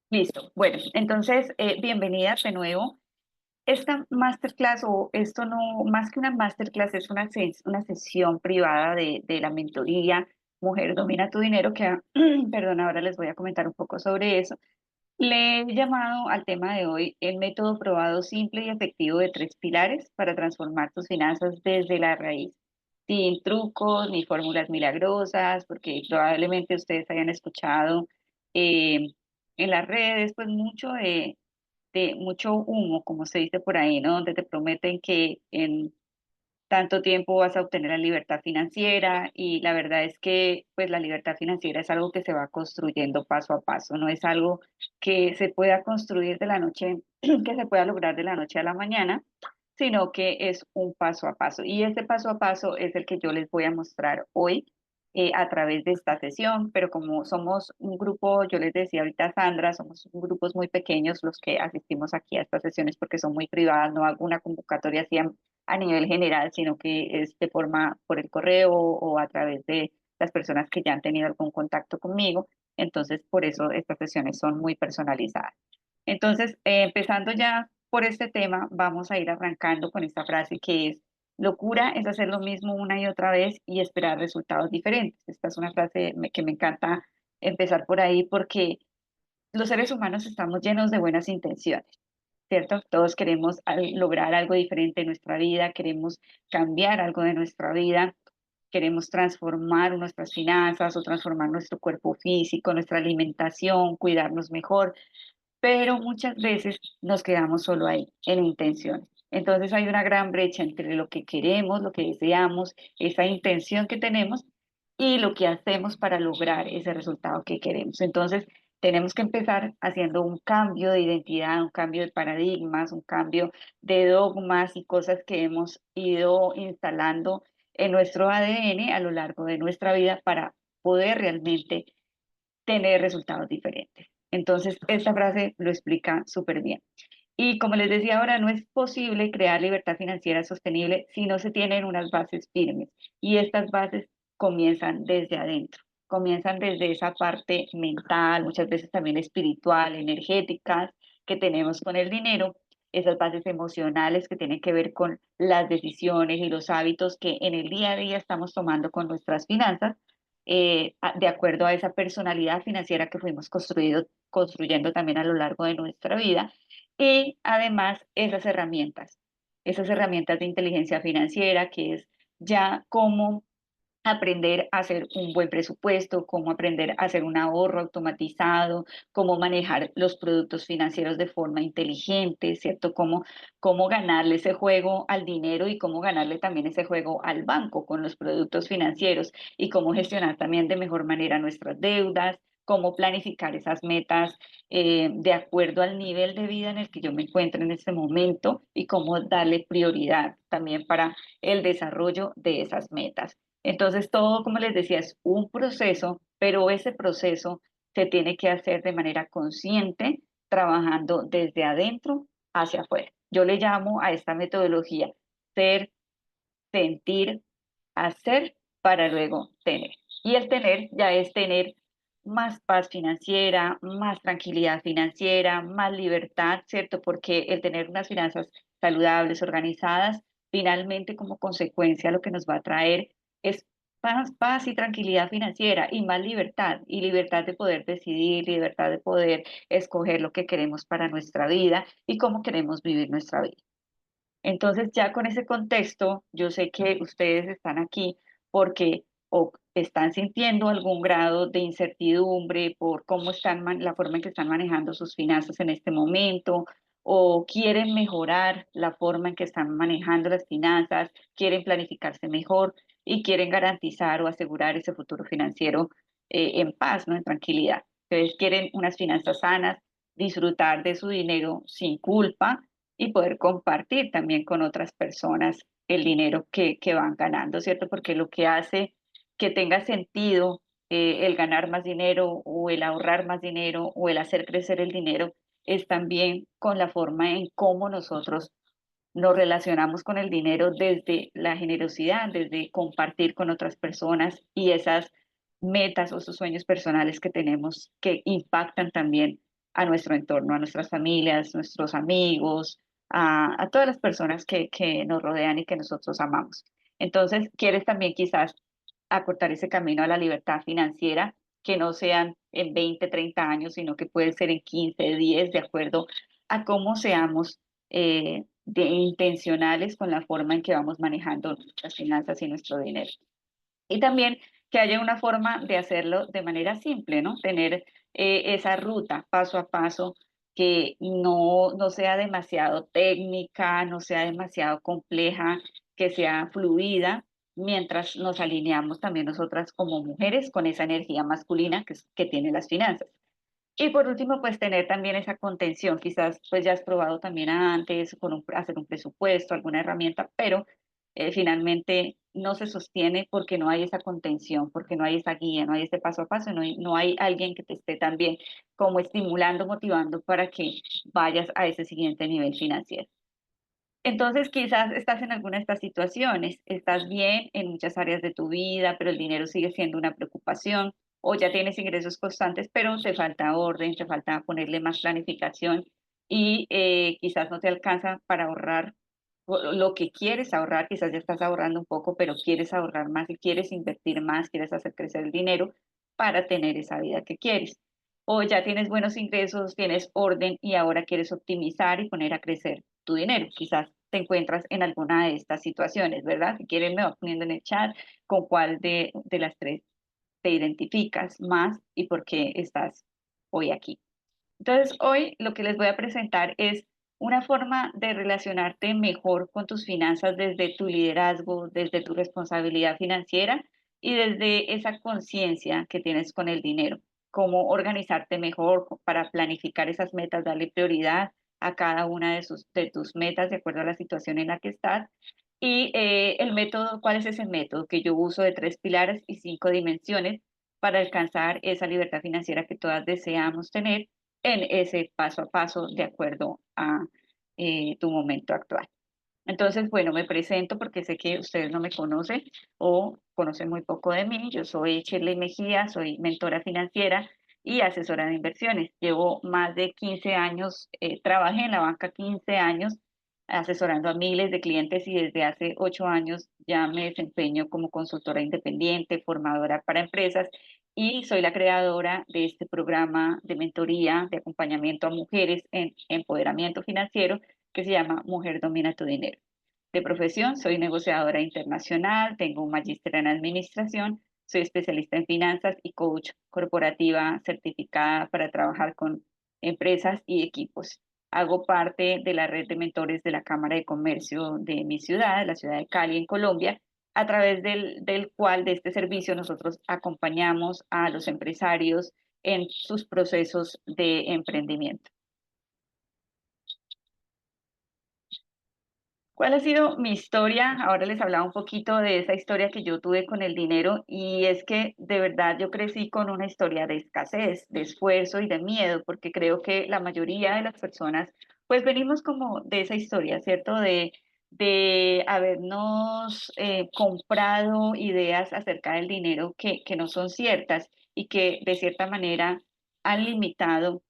Listo. Bueno, entonces, bienvenidas de nuevo. Esta masterclass, o esto no, más que una masterclass, es una sesión privada de la mentoría Mujer Domina tu Dinero, perdón, ahora les voy a comentar un poco sobre eso. Le he llamado al tema de hoy el método probado simple y efectivo de tres pilares para transformar tus finanzas desde la raíz, sin trucos ni fórmulas milagrosas, porque probablemente ustedes hayan escuchado eh, en las redes pues mucho de mucho humo, como se dice por ahí, ¿no? Donde te prometen que en tanto tiempo vas a obtener la libertad financiera y la verdad es que pues la libertad financiera es algo que se va construyendo paso a paso, no es algo que se pueda construir de la noche, que se pueda lograr de la noche a la mañana, sino que es un paso a paso. Y este paso a paso es el que yo les voy a mostrar hoy a través de esta sesión, pero como somos un grupo, yo les decía ahorita a Sandra, somos grupos muy pequeños los que asistimos aquí a estas sesiones porque son muy privadas, no hago una convocatoria así a nivel general, sino que es de forma por el correo o a través de las personas que ya han tenido algún contacto conmigo. Entonces, por eso estas sesiones son muy personalizadas. Entonces, empezando ya por este tema, vamos a ir arrancando con esta frase que es: locura es hacer lo mismo una y otra vez y esperar resultados diferentes. Esta es una frase que me encanta empezar por ahí porque los seres humanos estamos llenos de buenas intenciones. ¿Cierto? Todos queremos lograr algo diferente en nuestra vida, queremos cambiar algo de nuestra vida, queremos transformar nuestras finanzas o transformar nuestro cuerpo físico, nuestra alimentación, cuidarnos mejor, pero muchas veces nos quedamos solo ahí, en intenciones. Entonces hay una gran brecha entre lo que queremos, lo que deseamos, esa intención que tenemos y lo que hacemos para lograr ese resultado que queremos. Entonces tenemos que empezar haciendo un cambio de identidad, un cambio de paradigmas, un cambio de dogmas y cosas que hemos ido instalando en nuestro ADN a lo largo de nuestra vida para poder realmente tener resultados diferentes. Entonces, esta frase lo explica súper bien. Y como les decía ahora, no es posible crear libertad financiera sostenible si no se tienen unas bases firmes. Y estas bases comienzan desde adentro, comienzan desde esa parte mental, muchas veces también espiritual, energéticas que tenemos con el dinero, esas bases emocionales que tienen que ver con las decisiones y los hábitos que en el día a día estamos tomando con nuestras finanzas, de acuerdo a esa personalidad financiera que fuimos construyendo también a lo largo de nuestra vida y además esas herramientas de inteligencia financiera, que es ya cómo aprender a hacer un buen presupuesto, cómo aprender a hacer un ahorro automatizado, cómo manejar los productos financieros de forma inteligente, ¿cierto? Cómo ganarle ese juego al dinero y cómo ganarle también ese juego al banco con los productos financieros y cómo gestionar también de mejor manera nuestras deudas, cómo planificar esas metas de acuerdo al nivel de vida en el que yo me encuentro en este momento y cómo darle prioridad también para el desarrollo de esas metas. Entonces, todo, como les decía, es un proceso, pero ese proceso se tiene que hacer de manera consciente, trabajando desde adentro hacia afuera. Yo le llamo a esta metodología ser, sentir, hacer para luego tener. Y el tener ya es tener más paz financiera, más tranquilidad financiera, más libertad, ¿cierto? Porque el tener unas finanzas saludables, organizadas, finalmente como consecuencia lo que nos va a traer es paz y tranquilidad financiera y más libertad, y libertad de poder decidir, libertad de poder escoger lo que queremos para nuestra vida y cómo queremos vivir nuestra vida. Entonces, ya con ese contexto, yo sé que ustedes están aquí porque o están sintiendo algún grado de incertidumbre por cómo están, la forma en que están manejando sus finanzas en este momento, o quieren mejorar la forma en que están manejando las finanzas, quieren planificarse mejor y quieren garantizar o asegurar ese futuro financiero en paz, ¿no? En tranquilidad. Ustedes quieren unas finanzas sanas, disfrutar de su dinero sin culpa y poder compartir también con otras personas el dinero que van ganando, ¿cierto? Porque lo que hace que tenga sentido el ganar más dinero o el ahorrar más dinero o el hacer crecer el dinero es también con la forma en cómo nosotros nos relacionamos con el dinero desde la generosidad, desde compartir con otras personas y esas metas o esos sueños personales que tenemos que impactan también a nuestro entorno, a nuestras familias, nuestros amigos, a todas las personas que nos rodean y que nosotros amamos. Entonces, quieres también quizás acortar ese camino a la libertad financiera, que no sean en 20, 30 años, sino que puede ser en 15, 10, de acuerdo a cómo seamos de intencionales con la forma en que vamos manejando nuestras finanzas y nuestro dinero. Y también que haya una forma de hacerlo de manera simple, ¿no? Tener esa ruta paso a paso que no sea demasiado técnica, no sea demasiado compleja, que sea fluida, mientras nos alineamos también nosotras como mujeres con esa energía masculina que tienen las finanzas. Y por último, pues tener también esa contención. Quizás pues ya has probado también antes hacer un presupuesto, alguna herramienta, pero finalmente no se sostiene porque no hay esa contención, porque no hay esa guía, no hay este paso a paso, no hay alguien que te esté también como estimulando, motivando para que vayas a ese siguiente nivel financiero. Entonces, quizás estás en alguna de estas situaciones, estás bien en muchas áreas de tu vida, pero el dinero sigue siendo una preocupación, o ya tienes ingresos constantes, pero te falta orden, te falta ponerle más planificación y quizás no te alcanza para ahorrar lo que quieres ahorrar, quizás ya estás ahorrando un poco, pero quieres ahorrar más y quieres invertir más, quieres hacer crecer el dinero para tener esa vida que quieres. O ya tienes buenos ingresos, tienes orden y ahora quieres optimizar y poner a crecer tu dinero. Quizás te encuentras en alguna de estas situaciones, ¿verdad? Si quieren me va poniendo en el chat con cuál de las tres te identificas más y por qué estás hoy aquí. Entonces, hoy lo que les voy a presentar es una forma de relacionarte mejor con tus finanzas desde tu liderazgo, desde tu responsabilidad financiera y desde esa conciencia que tienes con el dinero. Cómo organizarte mejor para planificar esas metas, darle prioridad a cada una de tus metas de acuerdo a la situación en la que estás. Y el método, ¿cuál es ese método que yo uso de 3 pilares y 5 dimensiones para alcanzar esa libertad financiera que todas deseamos tener en ese paso a paso de acuerdo a tu momento actual? Entonces, bueno, me presento porque sé que ustedes no me conocen o conocen muy poco de mí. Yo soy Shirley Mejía, soy mentora financiera y asesora de inversiones. Llevo más de 15 años, trabajé en la banca 15 años asesorando a miles de clientes y desde hace 8 años ya me desempeño como consultora independiente, formadora para empresas y soy la creadora de este programa de mentoría, de acompañamiento a mujeres en empoderamiento financiero que se llama Mujer Domina tu Dinero. De profesión, soy negociadora internacional, tengo un magíster en administración, soy especialista en finanzas y coach corporativa certificada para trabajar con empresas y equipos. Hago parte de la red de mentores de la Cámara de Comercio de mi ciudad, la ciudad de Cali, en Colombia, a través del cual, de este servicio, nosotros acompañamos a los empresarios en sus procesos de emprendimiento. ¿Cuál ha sido mi historia? Ahora les hablaba un poquito de esa historia que yo tuve con el dinero y es que de verdad yo crecí con una historia de escasez, de esfuerzo y de miedo, porque creo que la mayoría de las personas pues venimos como de esa historia, ¿cierto? De habernos comprado ideas acerca del dinero que no son ciertas y que de cierta manera han limitado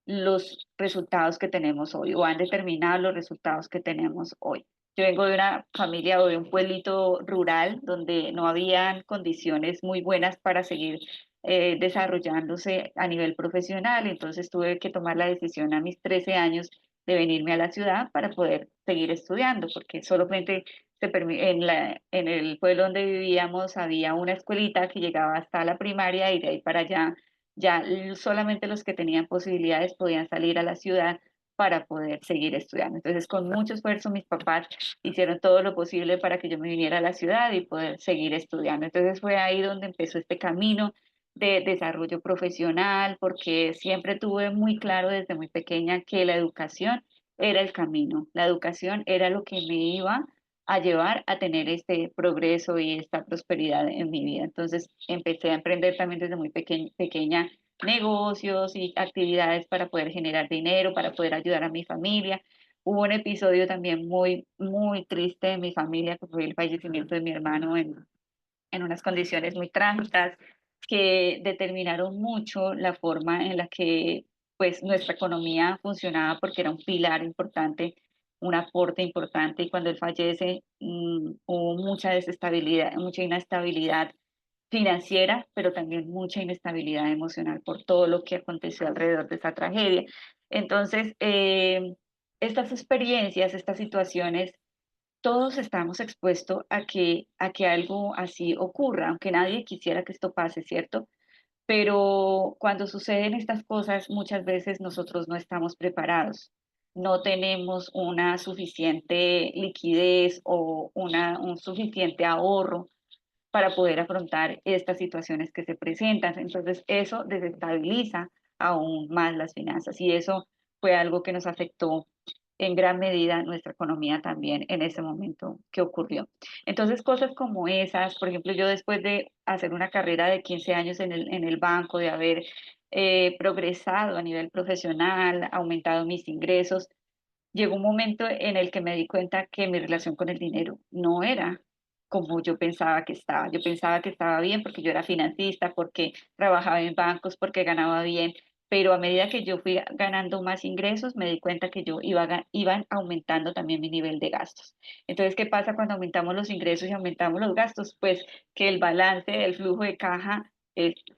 los resultados que tenemos hoy o han determinado los resultados que tenemos hoy. Yo vengo de una familia o de un pueblito rural donde no habían condiciones muy buenas para seguir desarrollándose a nivel profesional, entonces tuve que tomar la decisión a mis 13 años de venirme a la ciudad para poder seguir estudiando, porque solamente en el pueblo donde vivíamos había una escuelita que llegaba hasta la primaria y de ahí para allá ya solamente los que tenían posibilidades podían salir a la ciudad para poder seguir estudiando. Entonces, con mucho esfuerzo, mis papás hicieron todo lo posible para que yo me viniera a la ciudad y poder seguir estudiando. Entonces, fue ahí donde empezó este camino de desarrollo profesional, porque siempre tuve muy claro desde muy pequeña que la educación era el camino, la educación era lo que me iba a llevar a tener este progreso y esta prosperidad en mi vida. Entonces empecé a emprender también desde muy pequeña negocios y actividades para poder generar dinero, para poder ayudar a mi familia. Hubo un episodio también muy, muy triste de mi familia, que fue el fallecimiento de mi hermano en unas condiciones muy trágicas que determinaron mucho la forma en la que pues nuestra economía funcionaba porque era un pilar importante, un aporte importante, y cuando él fallece, hubo mucha desestabilidad, mucha inestabilidad financiera, pero también mucha inestabilidad emocional por todo lo que aconteció alrededor de esa tragedia. Entonces, estas experiencias, estas situaciones, todos estamos expuestos a que algo así ocurra, aunque nadie quisiera que esto pase, ¿cierto? Pero cuando suceden estas cosas, muchas veces nosotros no estamos preparados, no tenemos una suficiente liquidez o un suficiente ahorro para poder afrontar estas situaciones que se presentan. Entonces, eso desestabiliza aún más las finanzas, y eso fue algo que nos afectó en gran medida nuestra economía también en ese momento que ocurrió. Entonces, cosas como esas, por ejemplo, yo después de hacer una carrera de 15 años en el banco, de haber progresado a nivel profesional, aumentado mis ingresos, llegó un momento en el que me di cuenta que mi relación con el dinero no era como yo pensaba que estaba. Yo pensaba que estaba bien porque yo era financista, porque trabajaba en bancos, porque ganaba bien, pero a medida que yo fui ganando más ingresos, me di cuenta que yo iban aumentando también mi nivel de gastos. Entonces, ¿qué pasa cuando aumentamos los ingresos y aumentamos los gastos? Pues que el balance del flujo de caja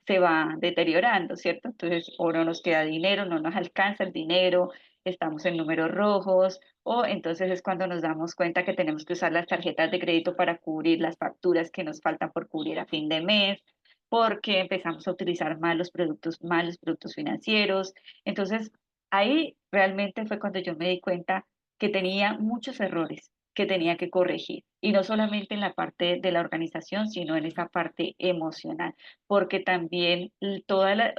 se va deteriorando, ¿cierto? Entonces, o no nos queda dinero, no nos alcanza el dinero, estamos en números rojos, o entonces es cuando nos damos cuenta que tenemos que usar las tarjetas de crédito para cubrir las facturas que nos faltan por cubrir a fin de mes, porque empezamos a utilizar malos productos financieros. Entonces, ahí realmente fue cuando yo me di cuenta que tenía muchos errores que tenía que corregir, y no solamente en la parte de la organización, sino en esa parte emocional, porque también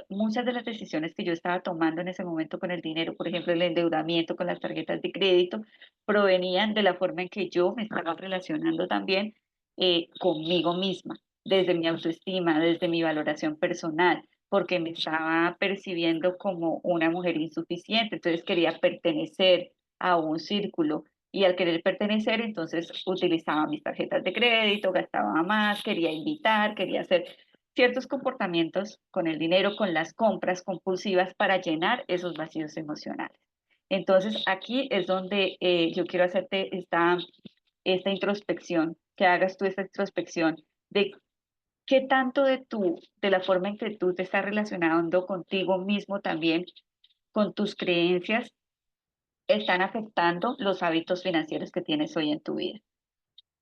muchas de las decisiones que yo estaba tomando en ese momento con el dinero, por ejemplo, el endeudamiento con las tarjetas de crédito, provenían de la forma en que yo me estaba relacionando también conmigo misma, desde mi autoestima, desde mi valoración personal, porque me estaba percibiendo como una mujer insuficiente, entonces quería pertenecer a un círculo, y al querer pertenecer, entonces utilizaba mis tarjetas de crédito, gastaba más, quería invitar, quería hacer ciertos comportamientos con el dinero, con las compras compulsivas para llenar esos vacíos emocionales. Entonces, aquí es donde yo quiero hacerte esta introspección, que hagas tú esta introspección de qué tanto de la forma en que tú te estás relacionando contigo mismo también, con tus creencias, están afectando los hábitos financieros que tienes hoy en tu vida.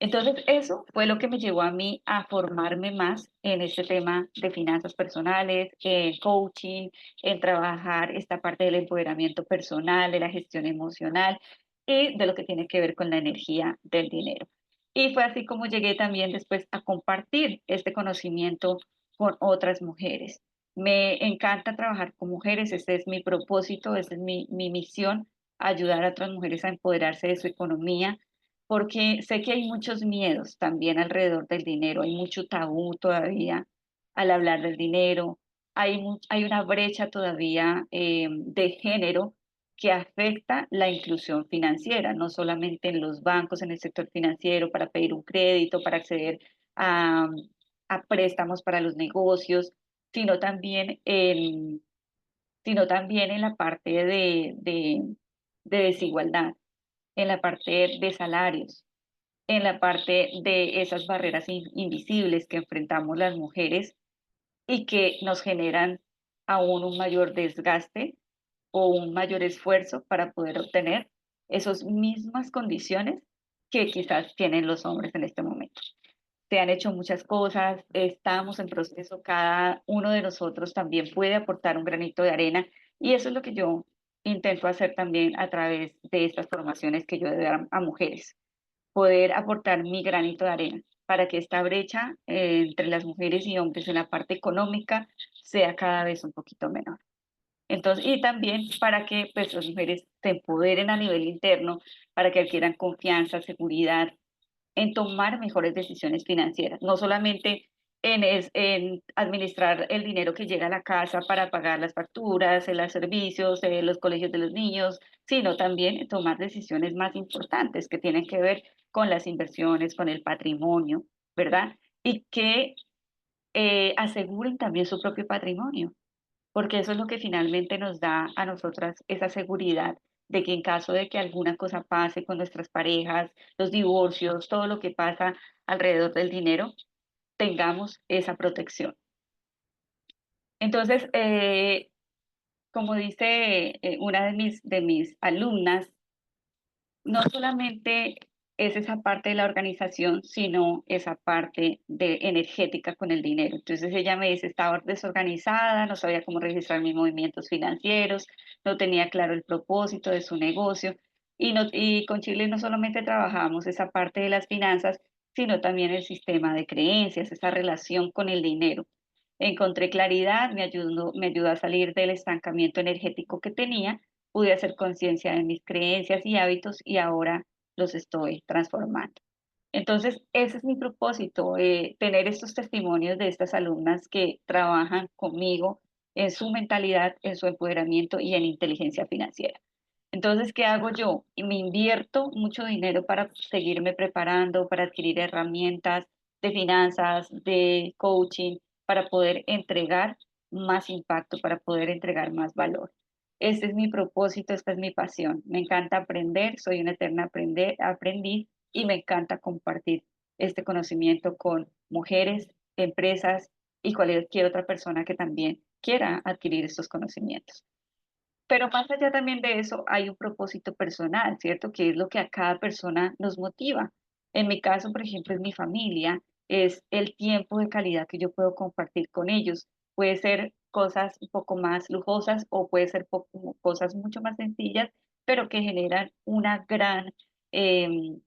Entonces, eso fue lo que me llevó a mí a formarme más en este tema de finanzas personales, en coaching, en trabajar esta parte del empoderamiento personal, de la gestión emocional y de lo que tiene que ver con la energía del dinero. Y fue así como llegué también después a compartir este conocimiento con otras mujeres. Me encanta trabajar con mujeres, ese es mi propósito, esa es mi misión, ayudar a otras mujeres a empoderarse de su economía, porque sé que hay muchos miedos también alrededor del dinero, hay mucho tabú todavía al hablar del dinero, hay una brecha todavía de género que afecta la inclusión financiera, no solamente en los bancos, en el sector financiero, para pedir un crédito, para acceder a, a préstamos para los negocios, sino también sino también en la parte de desigualdad, en la parte de salarios, en la parte de esas barreras invisibles que enfrentamos las mujeres y que nos generan aún un mayor desgaste o un mayor esfuerzo para poder obtener esas mismas condiciones que quizás tienen los hombres en este momento. Se han hecho muchas cosas, estamos en proceso, cada uno de nosotros también puede aportar un granito de arena, y eso es lo que yo intento hacer también a través de estas formaciones que yo doy a mujeres, poder aportar mi granito de arena para que esta brecha entre las mujeres y hombres en la parte económica sea cada vez un poquito menor. Entonces, y también para que pues, las mujeres se empoderen a nivel interno, para que adquieran confianza, seguridad en tomar mejores decisiones financieras, no solamente en administrar el dinero que llega a la casa para pagar las facturas, los servicios, los colegios de los niños, sino también en tomar decisiones más importantes que tienen que ver con las inversiones, con el patrimonio, ¿verdad? Y que aseguren también su propio patrimonio, porque eso es lo que finalmente nos da a nosotras esa seguridad de que en caso de que alguna cosa pase con nuestras parejas, los divorcios, todo lo que pasa alrededor del dinero, tengamos esa protección. Entonces, como dice una de mis alumnas, no solamente es esa parte de la organización, sino esa parte de energética con el dinero. Entonces ella me dice, estaba desorganizada, no sabía cómo registrar mis movimientos financieros, no tenía claro el propósito de su negocio. Y con Chile no solamente trabajamos esa parte de las finanzas, sino también el sistema de creencias, esa relación con el dinero. Encontré claridad, me ayudó a salir del estancamiento energético que tenía, pude hacer conciencia de mis creencias y hábitos y ahora los estoy transformando. Entonces, ese es mi propósito, tener estos testimonios de estas alumnas que trabajan conmigo en su mentalidad, en su empoderamiento y en inteligencia financiera. Entonces, ¿qué hago yo? Y me invierto mucho dinero para seguirme preparando, para adquirir herramientas de finanzas, de coaching, para poder entregar más impacto, para poder entregar más valor. Este es mi propósito, esta es mi pasión. Me encanta aprender, soy una eterna aprendiz y me encanta compartir este conocimiento con mujeres, empresas y cualquier otra persona que también quiera adquirir estos conocimientos. Pero más allá también de eso, hay un propósito personal, ¿cierto? Que es lo que a cada persona nos motiva. En mi caso, por ejemplo, es mi familia, es el tiempo de calidad que yo puedo compartir con ellos. Puede ser cosas un poco más lujosas o puede ser cosas mucho más sencillas, pero que generan em,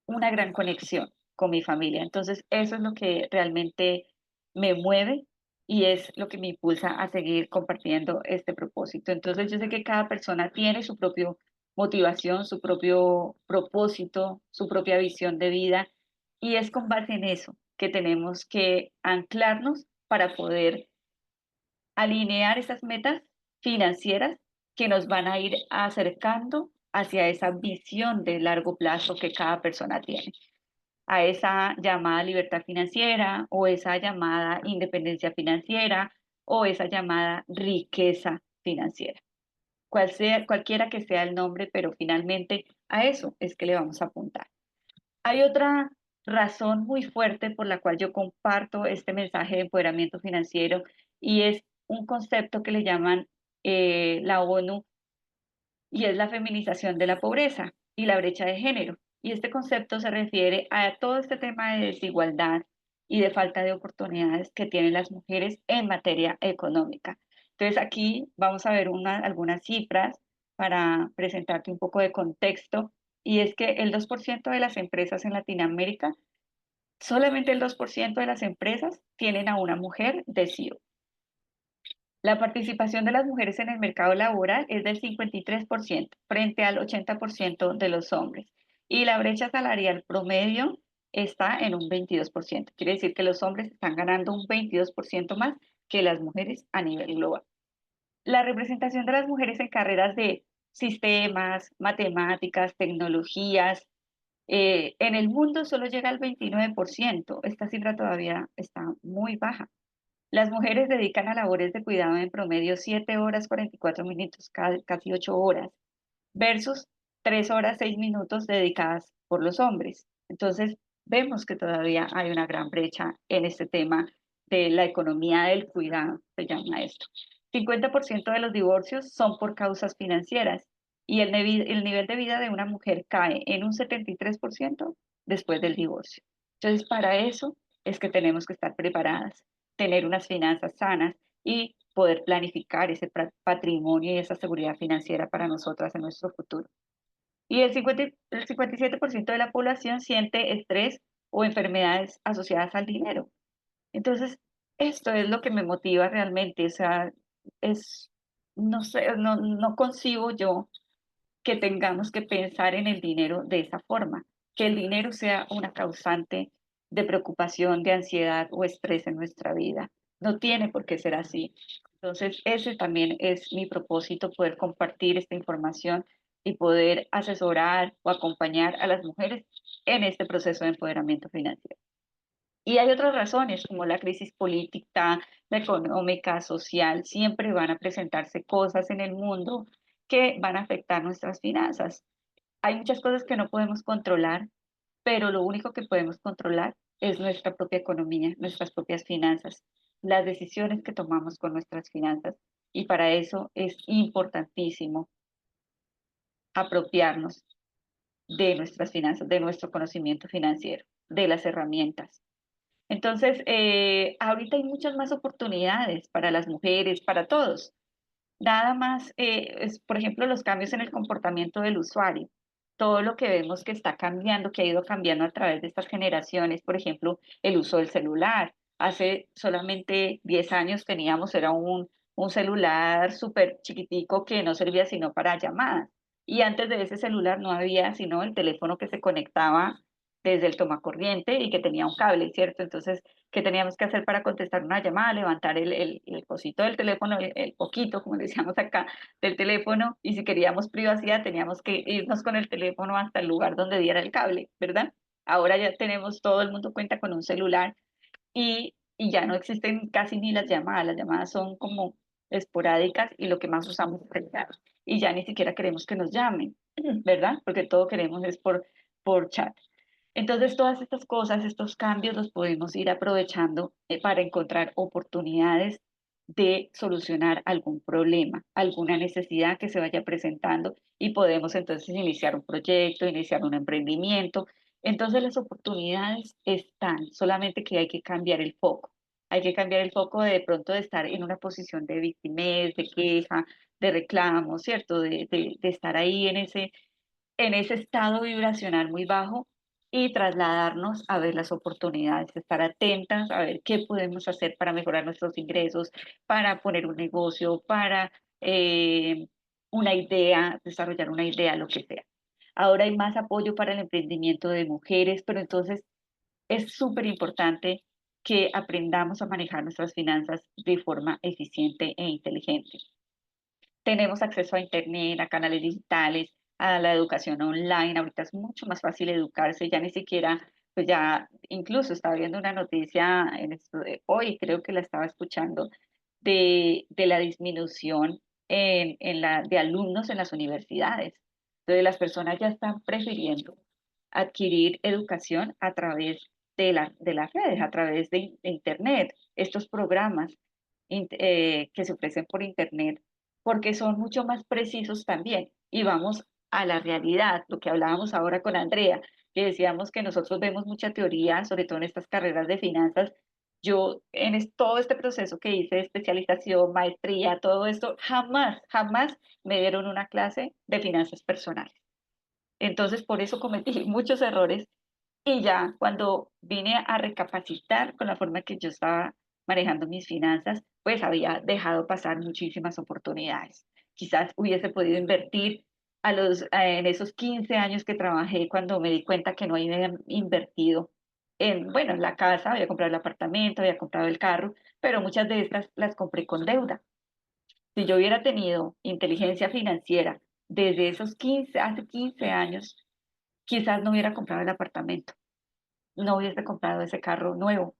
una gran conexión con mi familia. Entonces, eso es lo que realmente me mueve y es lo que me impulsa a seguir compartiendo este propósito. Entonces, yo sé que cada persona tiene su propia motivación, su propio propósito, su propia visión de vida y es con base en eso que tenemos que anclarnos para poder alinear esas metas financieras que nos van a ir acercando hacia esa visión de largo plazo que cada persona tiene, a esa llamada libertad financiera o esa llamada independencia financiera o esa llamada riqueza financiera. Cualquiera que sea el nombre, pero finalmente a eso es que le vamos a apuntar. Hay otra razón muy fuerte por la cual yo comparto este mensaje de empoderamiento financiero y es un concepto que le llaman la ONU y es la feminización de la pobreza y la brecha de género. Y este concepto se refiere a todo este tema de desigualdad y de falta de oportunidades que tienen las mujeres en materia económica. Entonces aquí vamos a ver algunas cifras para presentarte un poco de contexto y es que el 2% de las empresas en Latinoamérica, solamente el 2% de las empresas tienen a una mujer de CEO. La participación de las mujeres en el mercado laboral es del 53% frente al 80% de los hombres. Y la brecha salarial promedio está en un 22%. Quiere decir que los hombres están ganando un 22% más que las mujeres a nivel global. La representación de las mujeres en carreras de sistemas, matemáticas, tecnologías, en el mundo solo llega al 29%. Esta cifra todavía está muy baja. Las mujeres dedican a labores de cuidado en promedio 7 horas 44 minutos, casi 8 horas, versus 3 horas 6 minutos dedicadas por los hombres. Entonces, vemos que todavía hay una gran brecha en este tema de la economía del cuidado, se llama esto. 50% de los divorcios son por causas financieras y el nivel de vida de una mujer cae en un 73% después del divorcio. Entonces, para eso es que tenemos que estar preparadas, tener unas finanzas sanas y poder planificar ese patrimonio y esa seguridad financiera para nosotras en nuestro futuro. Y el 57% de la población siente estrés o enfermedades asociadas al dinero. Entonces, esto es lo que me motiva realmente, o sea, es, no sé, no concibo yo que tengamos que pensar en el dinero de esa forma, que el dinero sea una causante de preocupación, de ansiedad o estrés en nuestra vida. No tiene por qué ser así. Entonces, ese también es mi propósito, poder compartir esta información y poder asesorar o acompañar a las mujeres en este proceso de empoderamiento financiero. Y hay otras razones, como la crisis política, la económica, social, siempre van a presentarse cosas en el mundo que van a afectar nuestras finanzas. Hay muchas cosas que no podemos controlar, pero lo único que podemos controlar es nuestra propia economía, nuestras propias finanzas, las decisiones que tomamos con nuestras finanzas. Y para eso es importantísimo apropiarnos de nuestras finanzas, de nuestro conocimiento financiero, de las herramientas. Entonces, ahorita hay muchas más oportunidades para las mujeres, para todos. Nada más, por ejemplo, los cambios en el comportamiento del usuario. Todo lo que vemos que está cambiando, que ha ido cambiando a través de estas generaciones, por ejemplo, el uso del celular. Hace solamente 10 años teníamos, era un celular súper chiquitico que no servía sino para llamadas. Y antes de ese celular no había sino el teléfono que se conectaba desde el tomacorriente y que tenía un cable, ¿cierto? Entonces, ¿qué teníamos que hacer para contestar una llamada? Levantar el cosito del teléfono, el poquito, como decíamos acá, del teléfono, y si queríamos privacidad teníamos que irnos con el teléfono hasta el lugar donde diera el cable, ¿verdad? Ahora ya tenemos, todo el mundo cuenta con un celular y ya no existen casi ni las llamadas son como esporádicas y lo que más usamos es el chat. Y ya ni siquiera queremos que nos llamen, ¿verdad? Porque todo queremos es por chat. Entonces, todas estas cosas, estos cambios los podemos ir aprovechando para encontrar oportunidades de solucionar algún problema, alguna necesidad que se vaya presentando y podemos entonces iniciar un proyecto, iniciar un emprendimiento. Entonces, las oportunidades están, solamente que hay que cambiar el foco. Hay que cambiar el foco de pronto de estar en una posición de victimez, de queja, de reclamo, ¿cierto? De estar ahí en ese estado vibracional muy bajo y trasladarnos a ver las oportunidades, estar atentas a ver qué podemos hacer para mejorar nuestros ingresos, para poner un negocio, para eh, una idea, desarrollar una idea, lo que sea. Ahora hay más apoyo para el emprendimiento de mujeres, pero entonces es súper importante que aprendamos a manejar nuestras finanzas de forma eficiente e inteligente. Tenemos acceso a Internet, a canales digitales, a la educación online. Ahorita es mucho más fácil educarse, ya ni siquiera, pues ya incluso estaba viendo una noticia hoy, creo que la estaba escuchando, de la disminución de alumnos en las universidades. Entonces las personas ya están prefiriendo adquirir educación a través de las redes, a través de Internet, estos programas que se ofrecen por Internet porque son mucho más precisos también. Y vamos a la realidad, lo que hablábamos ahora con Andrea, que decíamos que nosotros vemos mucha teoría, sobre todo en estas carreras de finanzas. Yo todo este proceso que hice de especialización, maestría, todo esto, jamás me dieron una clase de finanzas personales. Entonces, por eso cometí muchos errores y ya cuando vine a recapacitar con la forma que yo estaba manejando mis finanzas, pues había dejado pasar muchísimas oportunidades. Quizás hubiese podido invertir en esos 15 años que trabajé cuando me di cuenta que no había invertido bueno, en la casa, había comprado el apartamento, había comprado el carro, pero muchas de estas las compré con deuda. Si yo hubiera tenido inteligencia financiera desde hace 15 años, quizás no hubiera comprado el apartamento, no hubiese comprado ese carro nuevo,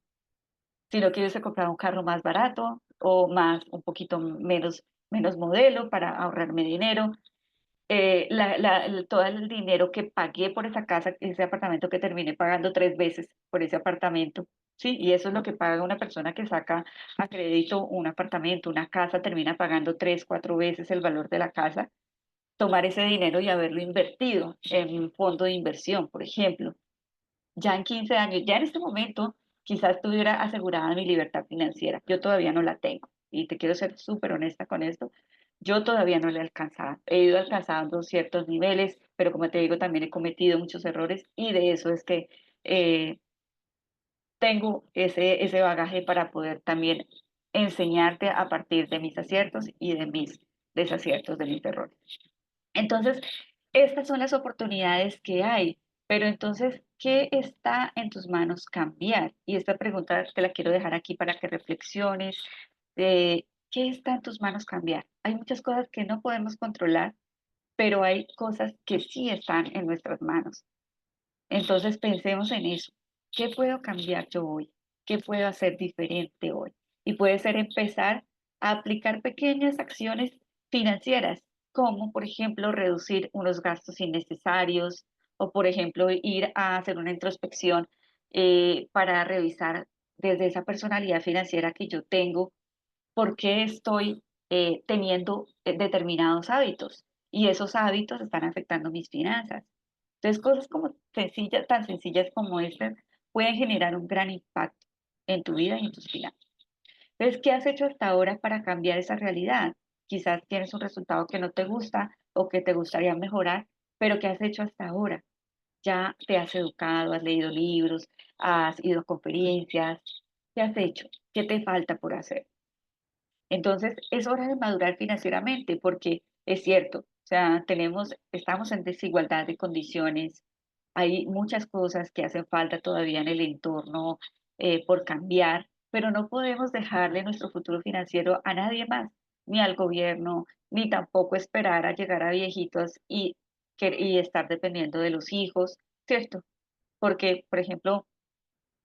sino que hubiese comprado un carro más barato o un poquito menos modelo para ahorrarme dinero. Todo el dinero que pagué por esa casa, ese apartamento que terminé pagando 3 veces por ese apartamento, ¿sí? Y eso es lo que paga una persona que saca a crédito un apartamento, una casa, termina pagando 3, 4 veces el valor de la casa. Tomar ese dinero y haberlo invertido en un fondo de inversión, por ejemplo, ya en 15 años, ya en este momento, quizás tuviera asegurada mi libertad financiera. Yo todavía no la tengo y te quiero ser súper honesta con esto. Yo todavía no la he alcanzado. He ido alcanzando ciertos niveles, pero como te digo, también he cometido muchos errores y de eso es que eh, tengo ese bagaje para poder también enseñarte a partir de mis aciertos y de mis desaciertos, de mis errores. Entonces, estas son las oportunidades que hay, pero entonces, ¿qué está en tus manos cambiar? Y esta pregunta te la quiero dejar aquí para que reflexiones de qué está en tus manos cambiar. Hay muchas cosas que no podemos controlar, pero hay cosas que sí están en nuestras manos. Entonces, pensemos en eso. ¿Qué puedo cambiar yo hoy? ¿Qué puedo hacer diferente hoy? Y puede ser empezar a aplicar pequeñas acciones financieras, como por ejemplo reducir unos gastos innecesarios o por ejemplo ir a hacer una introspección para revisar desde esa personalidad financiera que yo tengo, por qué estoy teniendo determinados hábitos y esos hábitos están afectando mis finanzas. Entonces, cosas como sencillas, tan sencillas como estas pueden generar un gran impacto en tu vida y en tus finanzas. Entonces, ¿qué has hecho hasta ahora para cambiar esa realidad? Quizás tienes un resultado que no te gusta o que te gustaría mejorar, pero ¿qué has hecho hasta ahora? ¿Ya te has educado, has leído libros, has ido a conferencias? ¿Qué has hecho? ¿Qué te falta por hacer? Entonces, es hora de madurar financieramente porque es cierto, o sea, estamos en desigualdad de condiciones, hay muchas cosas que hacen falta todavía en el entorno por cambiar, pero no podemos dejarle nuestro futuro financiero a nadie más, ni al gobierno, ni tampoco esperar a llegar a viejitos y estar dependiendo de los hijos, ¿cierto? Porque, por ejemplo,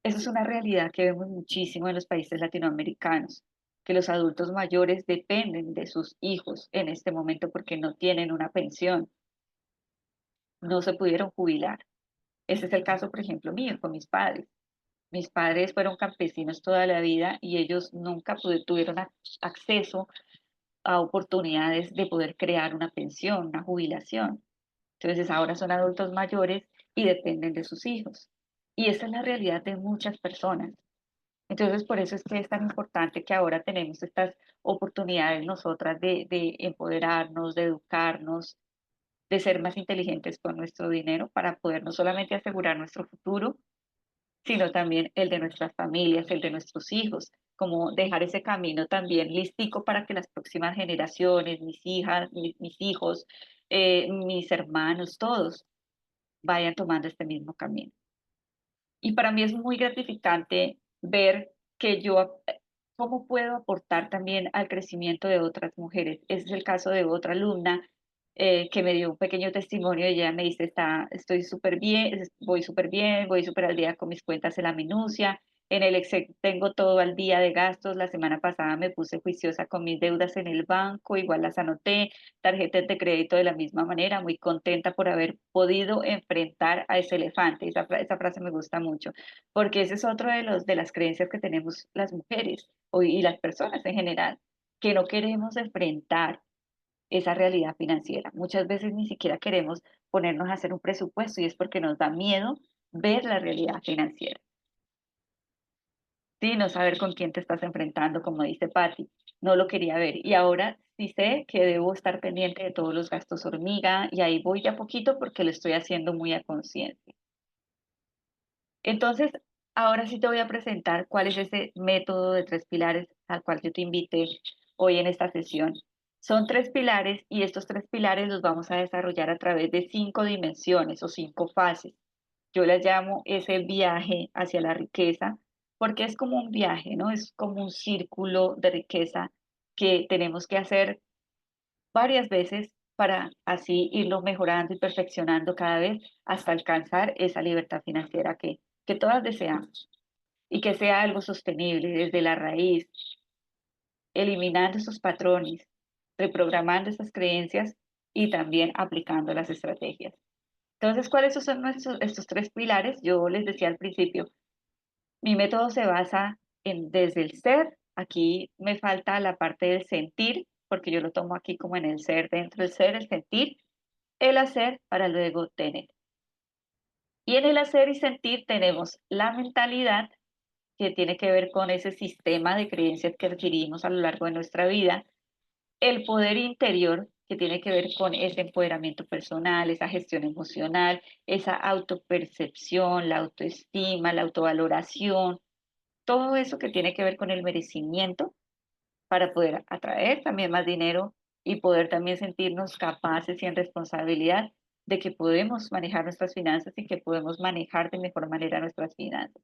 eso es una realidad que vemos muchísimo en los países latinoamericanos, que los adultos mayores dependen de sus hijos en este momento porque no tienen una pensión, no se pudieron jubilar. Ese es el caso, por ejemplo, mío con mis padres. Mis padres fueron campesinos toda la vida y ellos nunca tuvieron acceso a oportunidades de poder crear una pensión, una jubilación. Entonces ahora son adultos mayores y dependen de sus hijos. Y esa es la realidad de muchas personas. Entonces, por eso es que es tan importante que ahora tenemos estas oportunidades nosotras de empoderarnos, de educarnos, de ser más inteligentes con nuestro dinero para poder no solamente asegurar nuestro futuro, sino también el de nuestras familias, el de nuestros hijos, como dejar ese camino también listico para que las próximas generaciones, mis hijas, mis hijos, mis hermanos, todos vayan tomando este mismo camino. Y para mí es muy gratificante ver que cómo puedo aportar también al crecimiento de otras mujeres. Ese es el caso de otra alumna que me dio un pequeño testimonio. Ella me dice, estoy súper bien, voy súper al día con mis cuentas en la minucia. En el Excel tengo todo al día de gastos. La semana pasada me puse juiciosa con mis deudas en el banco, igual las anoté, tarjetas de crédito de la misma manera, muy contenta por haber podido enfrentar a ese elefante. Esa frase me gusta mucho, porque ese es otro de las creencias que tenemos las mujeres y las personas en general, que no queremos enfrentar esa realidad financiera. Muchas veces ni siquiera queremos ponernos a hacer un presupuesto y es porque nos da miedo ver la realidad financiera. Sí, no saber con quién te estás enfrentando, como dice Patti, no lo quería ver. Y ahora sí sé que debo estar pendiente de todos los gastos hormiga y ahí voy de a poquito porque lo estoy haciendo muy a conciencia. Entonces, ahora sí te voy a presentar cuál es ese método de tres pilares al cual yo te invité hoy en esta sesión. Son tres pilares y estos tres pilares los vamos a desarrollar a través de 5 dimensiones o 5 fases. Yo las llamo ese viaje hacia la riqueza, porque es como un viaje, ¿no? Es como un círculo de riqueza que tenemos que hacer varias veces para así irlo mejorando y perfeccionando cada vez hasta alcanzar esa libertad financiera que todas deseamos y que sea algo sostenible desde la raíz, eliminando esos patrones, reprogramando esas creencias y también aplicando las estrategias. Entonces, ¿cuáles son estos tres pilares? Yo les decía al principio, mi método se basa en desde el ser, aquí me falta la parte del sentir, porque yo lo tomo aquí como en el ser, dentro del ser, el sentir, el hacer para luego tener. Y en el hacer y sentir tenemos la mentalidad, que tiene que ver con ese sistema de creencias que adquirimos a lo largo de nuestra vida, el poder interior, que tiene que ver con ese empoderamiento personal, esa gestión emocional, esa autopercepción, la autoestima, la autovaloración, todo eso que tiene que ver con el merecimiento para poder atraer también más dinero y poder también sentirnos capaces y en responsabilidad de que podemos manejar nuestras finanzas y que podemos manejar de mejor manera nuestras finanzas.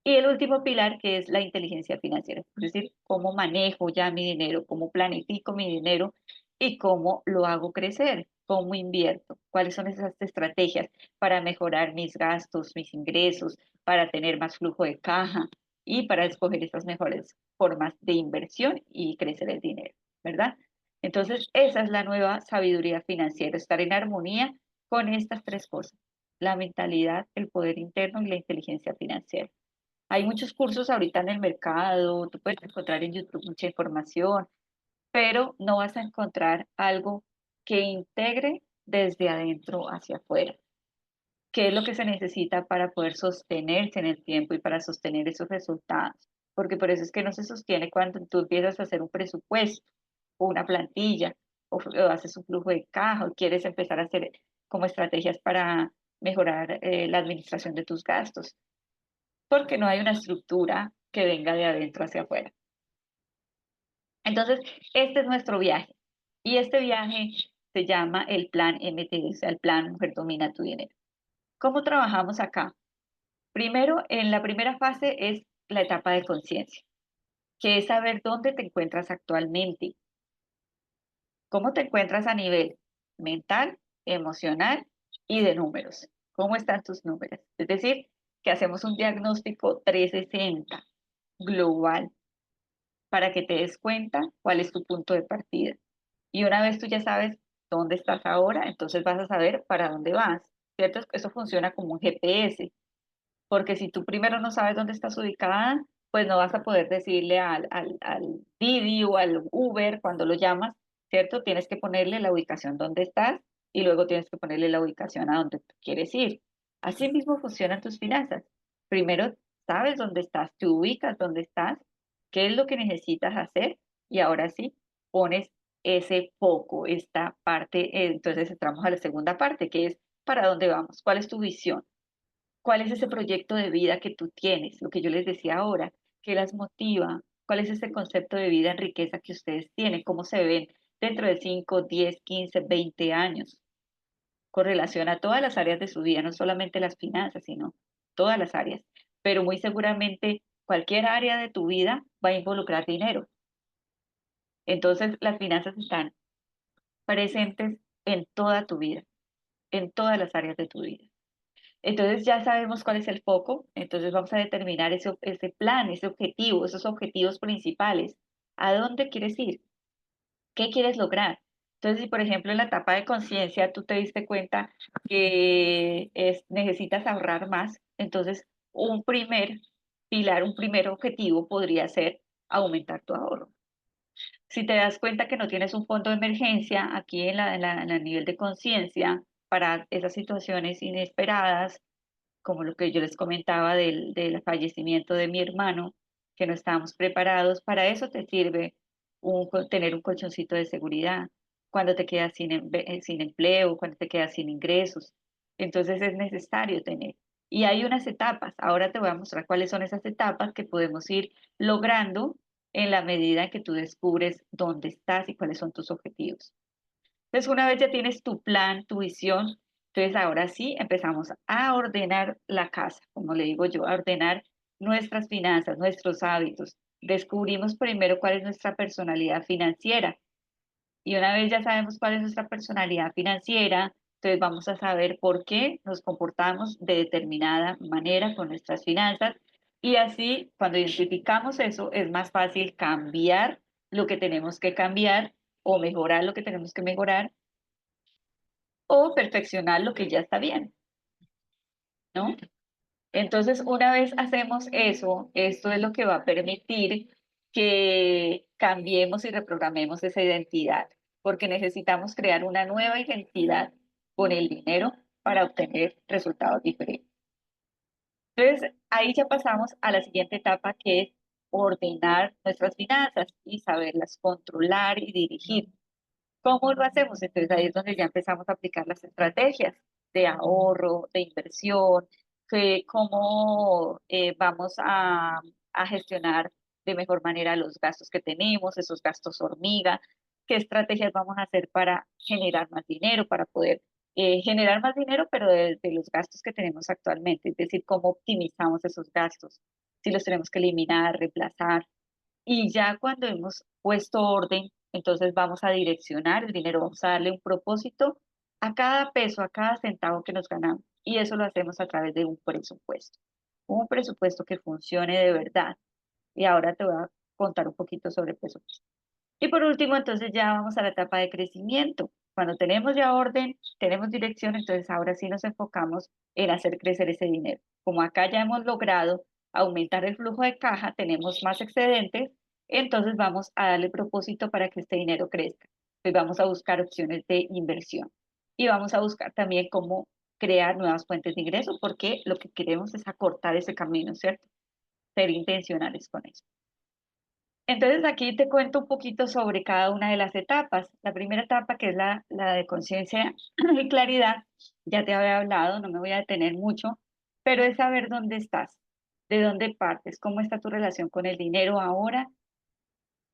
Y el último pilar que es la inteligencia financiera, es decir, cómo manejo ya mi dinero, cómo planifico mi dinero y cómo lo hago crecer, cómo invierto, cuáles son esas estrategias para mejorar mis gastos, mis ingresos, para tener más flujo de caja y para escoger estas mejores formas de inversión y crecer el dinero, ¿verdad? Entonces, esa es la nueva sabiduría financiera, estar en armonía con estas tres cosas: la mentalidad, el poder interno y la inteligencia financiera. Hay muchos cursos ahorita en el mercado, tú puedes encontrar en YouTube mucha información, pero no vas a encontrar algo que integre desde adentro hacia afuera, que es lo que se necesita para poder sostenerse en el tiempo y para sostener esos resultados. Porque por eso es que no se sostiene cuando tú empiezas a hacer un presupuesto o una plantilla o haces un flujo de caja o quieres empezar a hacer como estrategias para mejorar la administración de tus gastos, porque no hay una estructura que venga de adentro hacia afuera. Entonces, este es nuestro viaje. Y este viaje se llama el plan MT, o sea, el plan Mujer Domina tu Dinero. ¿Cómo trabajamos acá? Primero, en la primera fase es la etapa de conciencia, que es saber dónde te encuentras actualmente, cómo te encuentras a nivel mental, emocional y de números. ¿Cómo están tus números? Es decir, que hacemos un diagnóstico 360 global para que te des cuenta cuál es tu punto de partida. Y una vez tú ya sabes dónde estás ahora, entonces vas a saber para dónde vas, ¿cierto? Eso funciona como un GPS, porque si tú primero no sabes dónde estás ubicada, pues no vas a poder decirle al Didi o al Uber cuando lo llamas, ¿cierto? Tienes que ponerle la ubicación donde estás y luego tienes que ponerle la ubicación a donde tú quieres ir. Así mismo funcionan tus finanzas. Primero sabes dónde estás, te ubicas dónde estás, qué es lo que necesitas hacer y ahora sí pones ese foco, esta parte, entonces entramos a la segunda parte, que es para dónde vamos, cuál es tu visión. ¿Cuál es ese proyecto de vida que tú tienes? Lo que yo les decía ahora, ¿qué las motiva? ¿Cuál es ese concepto de vida en riqueza que ustedes tienen? ¿Cómo se ven dentro de 5, 10, 15, 20 años? Con relación a todas las áreas de su vida, no solamente las finanzas, sino todas las áreas. Pero muy seguramente cualquier área de tu vida va a involucrar dinero. Entonces, las finanzas están presentes en toda tu vida, en todas las áreas de tu vida. Entonces ya sabemos cuál es el foco, entonces vamos a determinar ese plan, ese objetivo, esos objetivos principales. ¿A dónde quieres ir? ¿Qué quieres lograr? Entonces, si por ejemplo en la etapa de conciencia tú te diste cuenta que necesitas ahorrar más, entonces un primer pilar, un primer objetivo podría ser aumentar tu ahorro. Si te das cuenta que no tienes un fondo de emergencia aquí en la nivel de conciencia para esas situaciones inesperadas, como lo que yo les comentaba del fallecimiento de mi hermano, que no estábamos preparados, para eso te sirve tener un colchoncito de seguridad cuando te quedas sin empleo, cuando te quedas sin ingresos. Entonces es necesario tener. Y hay unas etapas. Ahora te voy a mostrar cuáles son esas etapas que podemos ir logrando en la medida en que tú descubres dónde estás y cuáles son tus objetivos. Entonces, una vez ya tienes tu plan, tu visión, entonces ahora sí empezamos a ordenar la casa, como le digo yo, a ordenar nuestras finanzas, nuestros hábitos. Descubrimos primero cuál es nuestra personalidad financiera. Y una vez ya sabemos cuál es nuestra personalidad financiera, entonces vamos a saber por qué nos comportamos de determinada manera con nuestras finanzas. Y así, cuando identificamos eso, es más fácil cambiar lo que tenemos que cambiar o mejorar lo que tenemos que mejorar o perfeccionar lo que ya está bien, ¿no? Entonces, una vez hacemos eso, esto es lo que va a permitir que cambiemos y reprogramemos esa identidad, porque necesitamos crear una nueva identidad con el dinero para obtener resultados diferentes. Entonces, ahí ya pasamos a la siguiente etapa, que es ordenar nuestras finanzas y saberlas controlar y dirigir. ¿Cómo lo hacemos? Entonces ahí es donde ya empezamos a aplicar las estrategias de ahorro, de inversión, que cómo vamos a gestionar de mejor manera los gastos que tenemos, esos gastos hormiga, qué estrategias vamos a hacer para generar más dinero, para poder generar más dinero, pero de los gastos que tenemos actualmente, es decir, cómo optimizamos esos gastos, si los tenemos que eliminar, reemplazar. Y ya cuando hemos puesto orden, entonces vamos a direccionar el dinero, vamos a darle un propósito a cada peso, a cada centavo que nos ganamos. Y eso lo hacemos a través de un presupuesto. un presupuesto que funcione de verdad. Y ahora te voy a contar un poquito sobre presupuesto. Y por último, entonces ya vamos a la etapa de crecimiento. Cuando tenemos ya orden, tenemos dirección, entonces ahora sí nos enfocamos en hacer crecer ese dinero. Como acá ya hemos logrado aumentar el flujo de caja, tenemos más excedentes, entonces vamos a darle propósito para que este dinero crezca. Pues vamos a buscar opciones de inversión y vamos a buscar también cómo crear nuevas fuentes de ingreso, porque lo que queremos es acortar ese camino, ¿cierto? Ser intencionales con eso. Entonces aquí te cuento un poquito sobre cada una de las etapas. La primera etapa, que es la de conciencia y claridad, ya te había hablado, no me voy a detener mucho, pero es saber dónde estás, de dónde partes, cómo está tu relación con el dinero ahora,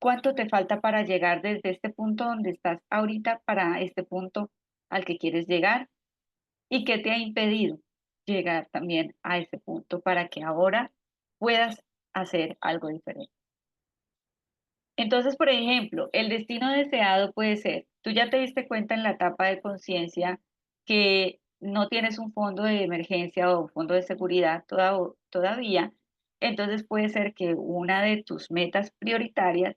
cuánto te falta para llegar desde este punto donde estás ahorita para este punto al que quieres llegar y qué te ha impedido llegar también a ese punto para que ahora puedas hacer algo diferente. Entonces, por ejemplo, el destino deseado puede ser, tú ya te diste cuenta en la etapa de conciencia que no tienes un fondo de emergencia o un fondo de seguridad todavía, entonces puede ser que una de tus metas prioritarias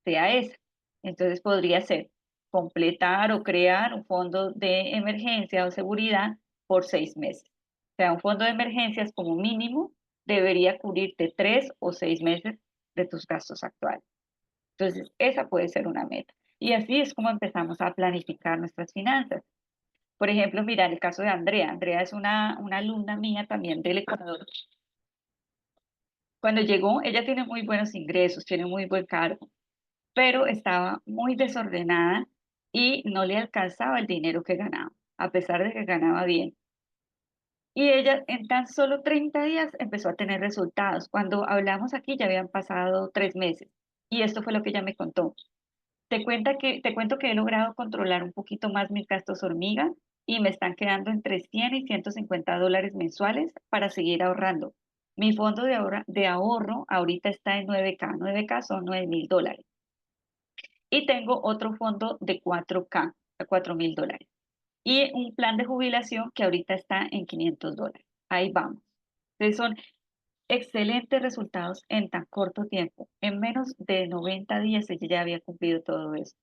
sea esa. Entonces podría ser completar o crear un fondo de emergencia o seguridad por 6 meses. O sea, un fondo de emergencias como mínimo debería cubrirte 3 o 6 meses de tus gastos actuales. Entonces, esa puede ser una meta. Y así es como empezamos a planificar nuestras finanzas. Por ejemplo, mira, el caso de Andrea. Andrea es una alumna mía también del Ecuador. Cuando llegó, ella tiene muy buenos ingresos, tiene muy buen cargo, pero estaba muy desordenada y no le alcanzaba el dinero que ganaba, a pesar de que ganaba bien. Y ella en tan solo 30 días empezó a tener resultados. Cuando hablamos aquí ya habían pasado 3 meses. Y esto fue lo que ella me contó. Te cuento que he logrado controlar un poquito más mis gastos hormiga y me están quedando entre 100 y $150 mensuales para seguir ahorrando. Mi fondo de ahorro ahorita está en 9K. 9K son $9.000. Y tengo otro fondo de 4K, a $4.000. Y un plan de jubilación que ahorita está en $500. Ahí vamos. Entonces son excelentes resultados en tan corto tiempo. En menos de 90 días ella ya había cumplido todo eso.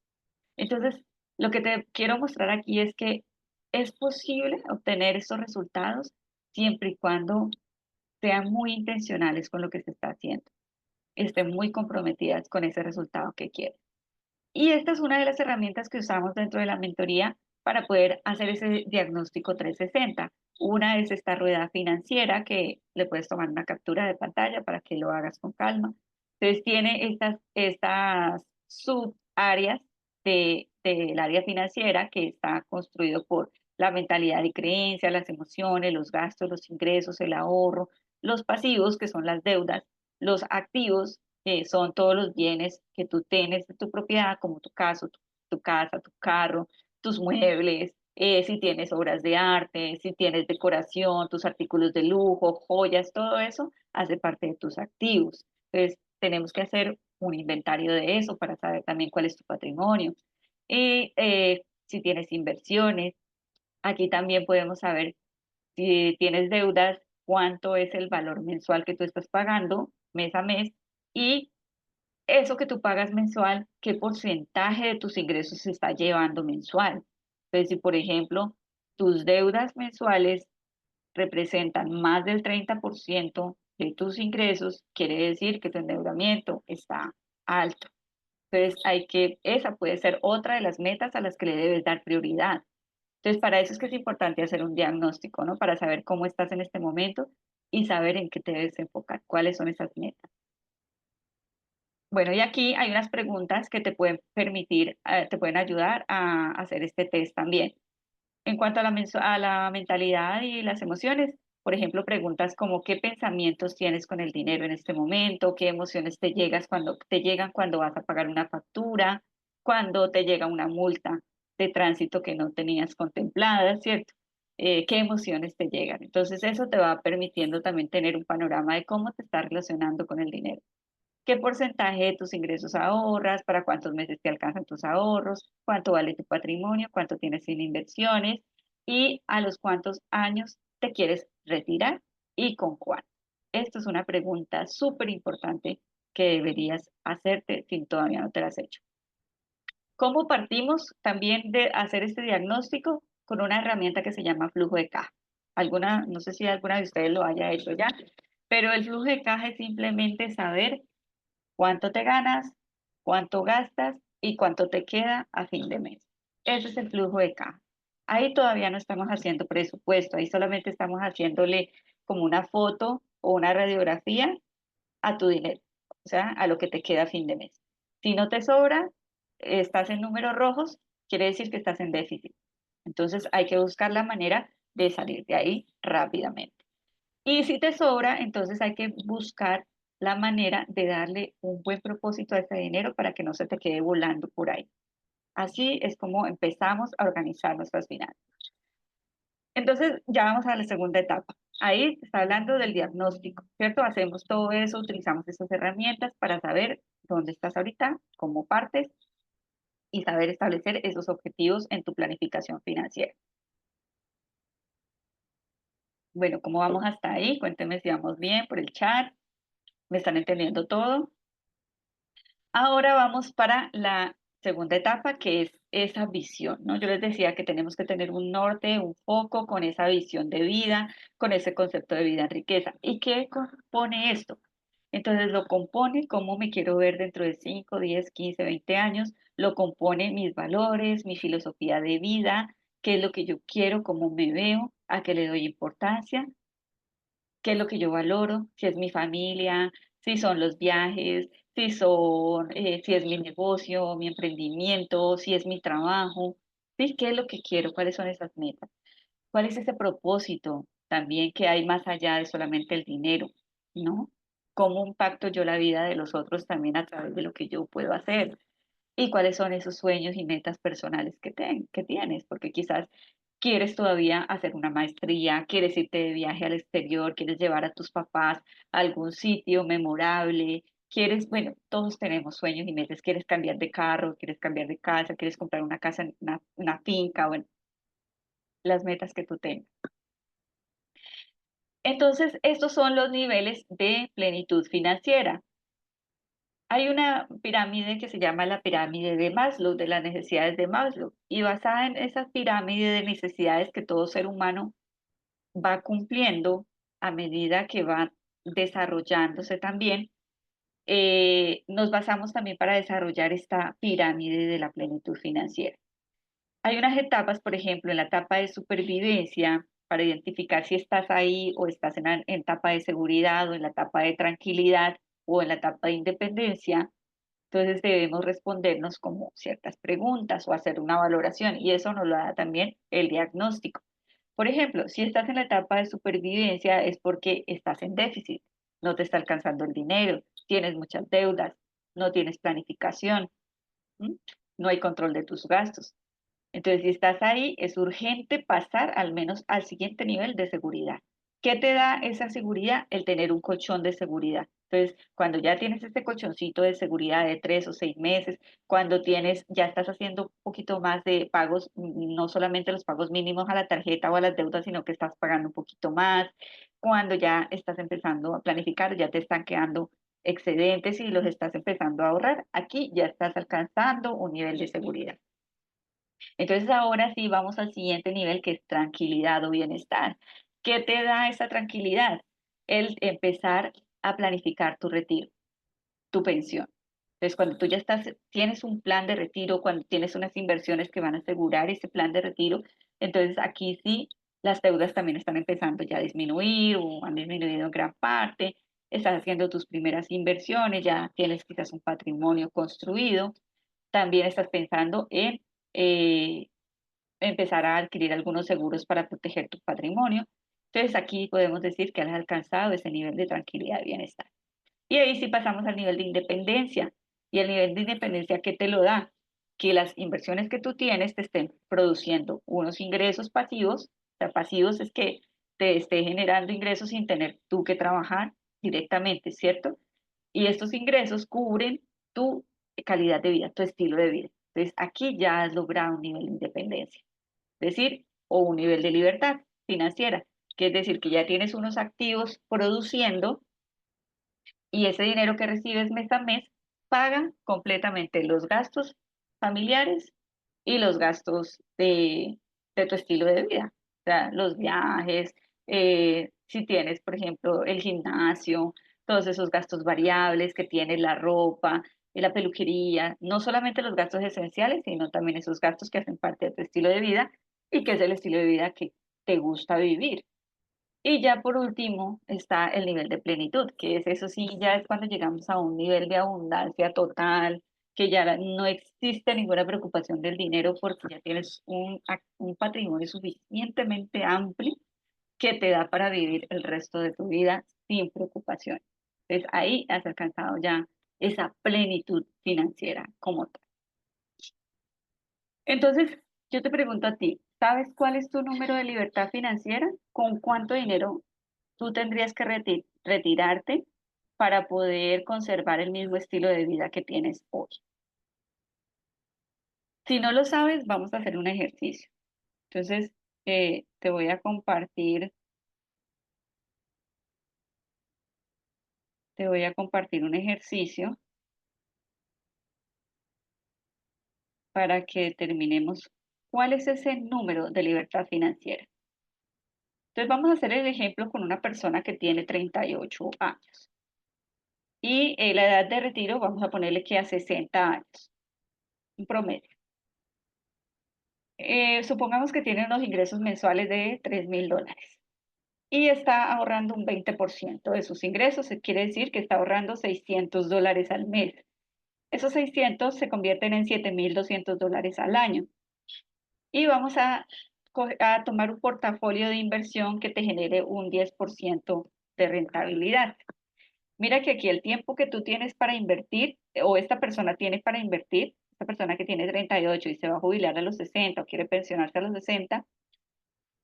Entonces, lo que te quiero mostrar aquí es que es posible obtener estos resultados siempre y cuando sean muy intencionales con lo que se está haciendo, estén muy comprometidas con ese resultado que quieren. Y esta es una de las herramientas que usamos dentro de la mentoría para poder hacer ese diagnóstico 360. Una es esta rueda financiera que le puedes tomar una captura de pantalla para que lo hagas con calma. Entonces tiene estas subáreas del área financiera que está construido por la mentalidad y creencia, las emociones, los gastos, los ingresos, el ahorro, los pasivos, que son las deudas, los activos, que son todos los bienes que tú tienes de tu propiedad, como tu caso, tu casa, tu carro, tus muebles, si tienes obras de arte, si tienes decoración, tus artículos de lujo, joyas, todo eso hace parte de tus activos. Entonces, tenemos que hacer un inventario de eso para saber también cuál es tu patrimonio. Y si tienes inversiones, aquí también podemos saber si tienes deudas, cuánto es el valor mensual que tú estás pagando mes a mes y eso que tú pagas mensual, qué porcentaje de tus ingresos se está llevando mensual. Entonces, si por ejemplo tus deudas mensuales representan más del 30% de tus ingresos, quiere decir que tu endeudamiento está alto. Entonces, esa puede ser otra de las metas a las que le debes dar prioridad. Entonces, para eso es que es importante hacer un diagnóstico, ¿no? Para saber cómo estás en este momento y saber en qué te debes enfocar, cuáles son esas metas. Bueno, y aquí hay unas preguntas que te pueden permitir, te pueden ayudar a hacer este test también. En cuanto a a la mentalidad y las emociones, por ejemplo, preguntas como qué pensamientos tienes con el dinero en este momento, qué emociones te llegan cuando vas a pagar una factura, cuando te llega una multa de tránsito que no tenías contemplada, ¿cierto? ¿Qué emociones te llegan? Entonces, eso te va permitiendo también tener un panorama de cómo te estás relacionando con el dinero. ¿Qué porcentaje de tus ingresos ahorras? ¿Para cuántos meses te alcanzan tus ahorros? ¿Cuánto vale tu patrimonio? ¿Cuánto tienes sin inversiones? ¿Y a los cuántos años te quieres retirar? ¿Y con cuánto? Esto es una pregunta súper importante que deberías hacerte si todavía no te la has hecho. ¿Cómo partimos también de hacer este diagnóstico? Con una herramienta que se llama flujo de caja. No sé si alguna de ustedes lo haya hecho ya, pero el flujo de caja es simplemente saber cuánto te ganas, cuánto gastas y cuánto te queda a fin de mes. Ese es el flujo de caja. Ahí todavía no estamos haciendo presupuesto, ahí solamente estamos haciéndole como una foto o una radiografía a tu dinero, o sea, a lo que te queda a fin de mes. Si no te sobra, estás en números rojos, quiere decir que estás en déficit. Entonces hay que buscar la manera de salir de ahí rápidamente. Y si te sobra, entonces hay que buscar la manera de darle un buen propósito a ese dinero para que no se te quede volando por ahí. Así es como empezamos a organizar nuestras finanzas. Entonces ya vamos a la segunda etapa. Ahí está hablando del diagnóstico, ¿cierto? Hacemos todo eso, utilizamos esas herramientas para saber dónde estás ahorita, cómo partes y saber establecer esos objetivos en tu planificación financiera. Bueno, ¿cómo vamos hasta ahí? Cuéntenme si vamos bien por el chat. ¿Me están entendiendo todo? Ahora vamos para la segunda etapa, que es esa visión, ¿no? Yo les decía que tenemos que tener un norte, un foco con esa visión de vida, con ese concepto de vida en riqueza. ¿Y qué compone esto? Entonces lo compone cómo me quiero ver dentro de 5, 10, 15, 20 años, lo compone mis valores, mi filosofía de vida, qué es lo que yo quiero, cómo me veo, a qué le doy importancia, qué es lo que yo valoro, si es mi familia, si son los viajes, si es mi negocio, mi emprendimiento, si es mi trabajo, ¿sí? ¿Qué es lo que quiero? ¿Cuáles son esas metas? ¿Cuál es ese propósito también que hay más allá de solamente el dinero, ¿no? ¿Cómo impacto yo la vida de los otros también a través de lo que yo puedo hacer? ¿Y cuáles son esos sueños y metas personales que tienes? Porque quizás quieres todavía hacer una maestría, quieres irte de viaje al exterior, quieres llevar a tus papás a algún sitio memorable, bueno, todos tenemos sueños y metas, quieres cambiar de carro, quieres cambiar de casa, quieres comprar una casa, una finca, bueno, las metas que tú tengas. Entonces, estos son los niveles de plenitud financiera. Hay una pirámide que se llama la pirámide de Maslow, de las necesidades de Maslow, y basada en esa pirámide de necesidades que todo ser humano va cumpliendo a medida que va desarrollándose también, nos basamos también para desarrollar esta pirámide de la plenitud financiera. Hay unas etapas, por ejemplo, en la etapa de supervivencia, para identificar si estás ahí o estás en etapa de seguridad o en la etapa de tranquilidad o en la etapa de independencia. Entonces debemos respondernos como ciertas preguntas o hacer una valoración y eso nos lo da también el diagnóstico. Por ejemplo, si estás en la etapa de supervivencia es porque estás en déficit, no te está alcanzando el dinero, tienes muchas deudas, no tienes planificación, ¿m? No hay control de tus gastos. Entonces, si estás ahí, es urgente pasar al menos al siguiente nivel de seguridad. ¿Qué te da esa seguridad? El tener un colchón de seguridad. Entonces, cuando ya tienes este colchoncito de seguridad de 3 o 6 meses, cuando ya estás haciendo un poquito más de pagos, no solamente los pagos mínimos a la tarjeta o a las deudas, sino que estás pagando un poquito más, cuando ya estás empezando a planificar, ya te están quedando excedentes y los estás empezando a ahorrar, aquí ya estás alcanzando un nivel de seguridad. Entonces ahora sí vamos al siguiente nivel que es tranquilidad o bienestar. ¿Qué te da esa tranquilidad? El empezar a planificar tu retiro, tu pensión. Entonces cuando tú ya tienes un plan de retiro, cuando tienes unas inversiones que van a asegurar ese plan de retiro, entonces aquí sí las deudas también están empezando ya a disminuir o han disminuido en gran parte. Estás haciendo tus primeras inversiones, ya tienes quizás un patrimonio construido. También estás pensando en eh, empezar a adquirir algunos seguros para proteger tu patrimonio. Entonces aquí podemos decir que has alcanzado ese nivel de tranquilidad y bienestar. Y ahí sí pasamos al nivel de independencia. Y el nivel de independencia, ¿qué te lo da? Que las inversiones que tú tienes te estén produciendo unos ingresos pasivos. O sea, pasivos es que te esté generando ingresos sin tener tú que trabajar directamente, ¿cierto? Y estos ingresos cubren tu calidad de vida, tu estilo de vida. Entonces, aquí ya has logrado un nivel de independencia, es decir, o un nivel de libertad financiera, que es decir, que ya tienes unos activos produciendo Y ese dinero que recibes mes a mes paga completamente los gastos familiares y los gastos de tu estilo de vida. O sea, los viajes, si tienes, por ejemplo, el gimnasio, todos esos gastos variables que tiene la ropa, la peluquería, no solamente los gastos esenciales, sino también esos gastos que hacen parte de tu estilo de vida y que es el estilo de vida que te gusta vivir. Y ya por último está el nivel de plenitud, que es eso sí, ya es cuando llegamos a un nivel de abundancia total, que ya no existe ninguna preocupación del dinero porque ya tienes un patrimonio suficientemente amplio que te da para vivir el resto de tu vida sin preocupación. Entonces ahí has alcanzado ya esa plenitud financiera como tal. Entonces, yo te pregunto a ti, ¿sabes cuál es tu número de libertad financiera? ¿Con cuánto dinero tú tendrías que retirarte para poder conservar el mismo estilo de vida que tienes hoy? Si no lo sabes, vamos a hacer un ejercicio. Entonces, te voy a compartir, te voy a compartir un ejercicio para que determinemos cuál es ese número de libertad financiera. Entonces, vamos a hacer el ejemplo con una persona que tiene 38 años. Y la edad de retiro vamos a ponerle que a 60 años, un promedio. Supongamos que tiene unos ingresos mensuales de $3.000 y está ahorrando un 20% de sus ingresos, quiere decir que está ahorrando $600 al mes. Esos 600 se convierten en $7.200 al año. Y vamos a tomar un portafolio de inversión que te genere un 10% de rentabilidad. Mira que aquí el tiempo que tú tienes para invertir, o esta persona tiene para invertir, esta persona que tiene 38 y se va a jubilar a los 60 o quiere pensionarse a los 60,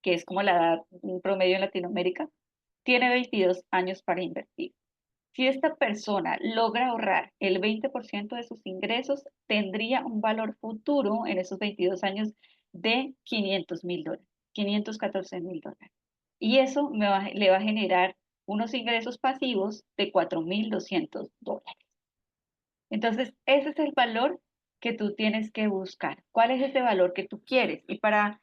que es como la edad promedio en Latinoamérica, tiene 22 años para invertir. Si esta persona logra ahorrar el 20% de sus ingresos, tendría un valor futuro en esos 22 años de $500.000, $514.000. Y eso le va a generar unos ingresos pasivos de $4.200. Entonces, ese es el valor que tú tienes que buscar. ¿Cuál es ese valor que tú quieres? Y para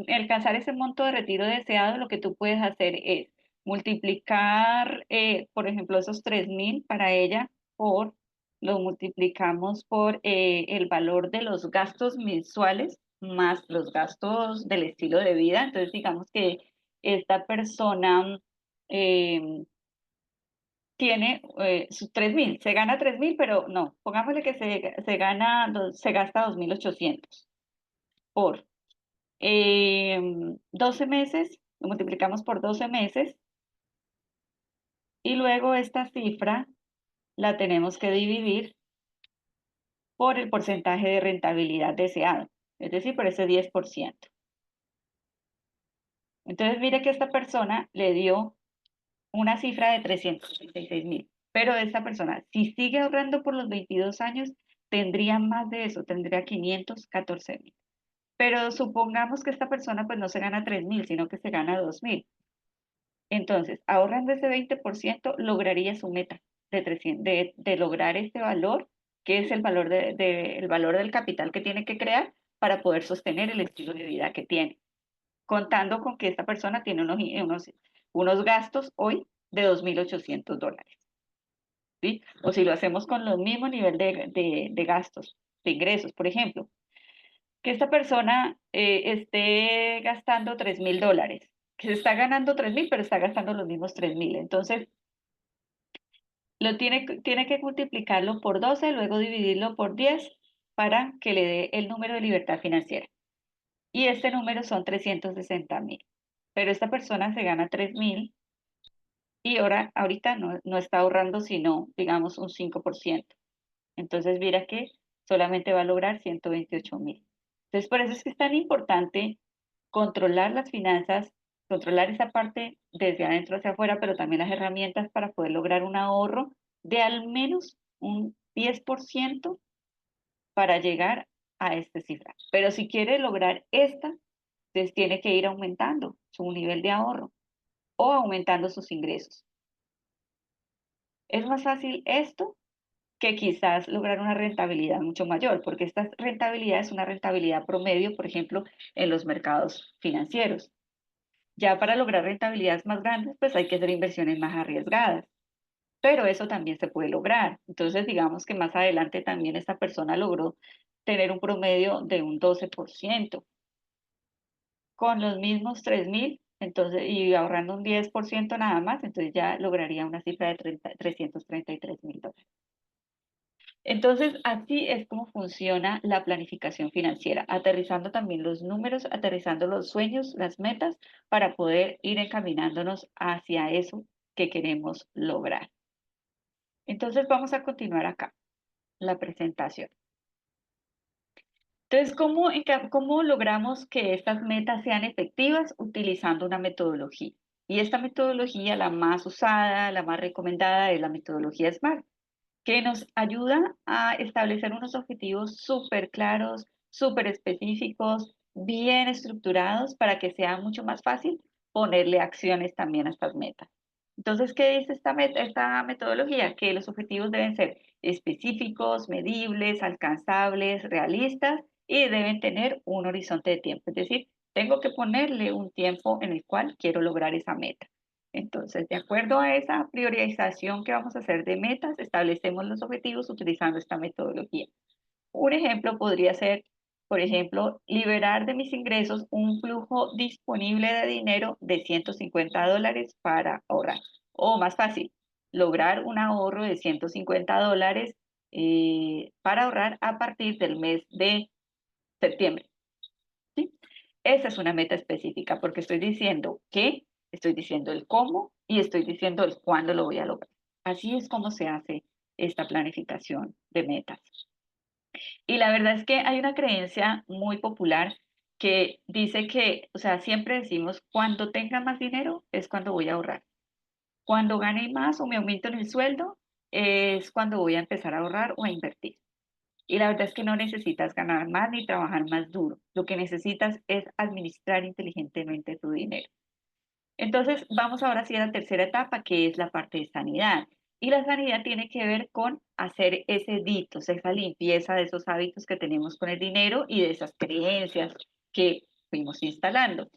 alcanzar ese monto de retiro deseado, lo que tú puedes hacer es multiplicar, por ejemplo, esos 3.000 para ella lo multiplicamos por el valor de los gastos mensuales más los gastos del estilo de vida. Entonces, digamos que esta persona eh, tiene sus 3.000, se gana 3.000, pero no, pongámosle que se gasta 2.800 por 12 meses, lo multiplicamos por 12 meses y luego esta cifra la tenemos que dividir por el porcentaje de rentabilidad deseado, es decir, por ese 10%. Entonces, mire que esta persona le dio una cifra de 336.000. Pero esta persona, si sigue ahorrando por los 22 años, tendría más de eso, tendría 514.000. Pero supongamos que esta persona pues no se gana 3.000, sino que se gana 2.000. Entonces, ahorrando ese 20%, lograría su meta de lograr este valor, que es el valor del capital que tiene que crear para poder sostener el estilo de vida que tiene, contando con que esta persona tiene unos gastos hoy de $2.800, ¿sí? O si lo hacemos con los mismos niveles de gastos, de ingresos, por ejemplo, que esta persona esté gastando $3.000, que se está ganando 3.000, pero está gastando los mismos 3.000. Entonces, tiene que multiplicarlo por 12, luego dividirlo por 10 para que le dé el número de libertad financiera. Y este número son 360.000. Pero esta persona se gana 3.000 y ahorita no está ahorrando sino, digamos, un 5%. Entonces, mira que solamente va a lograr 128.000. Entonces, por eso es que es tan importante controlar las finanzas, controlar esa parte desde adentro hacia afuera, pero también las herramientas para poder lograr un ahorro de al menos un 10% para llegar a esta cifra. Pero si quiere lograr esta, entonces tiene que ir aumentando su nivel de ahorro o aumentando sus ingresos. Es más fácil esto que quizás lograr una rentabilidad mucho mayor, porque esta rentabilidad es una rentabilidad promedio, por ejemplo, en los mercados financieros. Ya para lograr rentabilidades más grandes, pues hay que hacer inversiones más arriesgadas, pero eso también se puede lograr. Entonces, digamos que más adelante también esta persona logró tener un promedio de un 12% con los mismos 3.000, entonces, y ahorrando un 10% nada más, entonces ya lograría una cifra de 333.000 dólares. Entonces, así es como funciona la planificación financiera, aterrizando también los números, aterrizando los sueños, las metas, para poder ir encaminándonos hacia eso que queremos lograr. Entonces, vamos a continuar acá, la presentación. Entonces, ¿cómo logramos que estas metas sean efectivas? Utilizando una metodología. Y esta metodología, la más usada, la más recomendada, es la metodología SMART, que nos ayuda a establecer unos objetivos súper claros, súper específicos, bien estructurados para que sea mucho más fácil ponerle acciones también a estas metas. Entonces, ¿qué dice esta metodología? Que los objetivos deben ser específicos, medibles, alcanzables, realistas y deben tener un horizonte de tiempo. Es decir, tengo que ponerle un tiempo en el cual quiero lograr esa meta. Entonces, de acuerdo a esa priorización que vamos a hacer de metas, establecemos los objetivos utilizando esta metodología. Un ejemplo podría ser, por ejemplo, liberar de mis ingresos un flujo disponible de dinero de 150 dólares para ahorrar. O más fácil, lograr un ahorro de 150 dólares para ahorrar a partir del mes de septiembre. ¿Sí? Esa es una meta específica porque estoy diciendo qué, estoy diciendo el cómo y estoy diciendo el cuándo lo voy a lograr. Así es como se hace esta planificación de metas. Y la verdad es que hay una creencia muy popular que dice que, o sea, siempre decimos, cuando tenga más dinero es cuando voy a ahorrar. Cuando gane más o me aumento en el sueldo es cuando voy a empezar a ahorrar o a invertir. Y la verdad es que no necesitas ganar más ni trabajar más duro. Lo que necesitas es administrar inteligentemente tu dinero. Entonces, vamos ahora sí a la tercera etapa, que es la parte de sanidad. Y la sanidad tiene que ver con hacer ese detox, esa limpieza de esos hábitos que tenemos con el dinero y de esas creencias que fuimos instalando.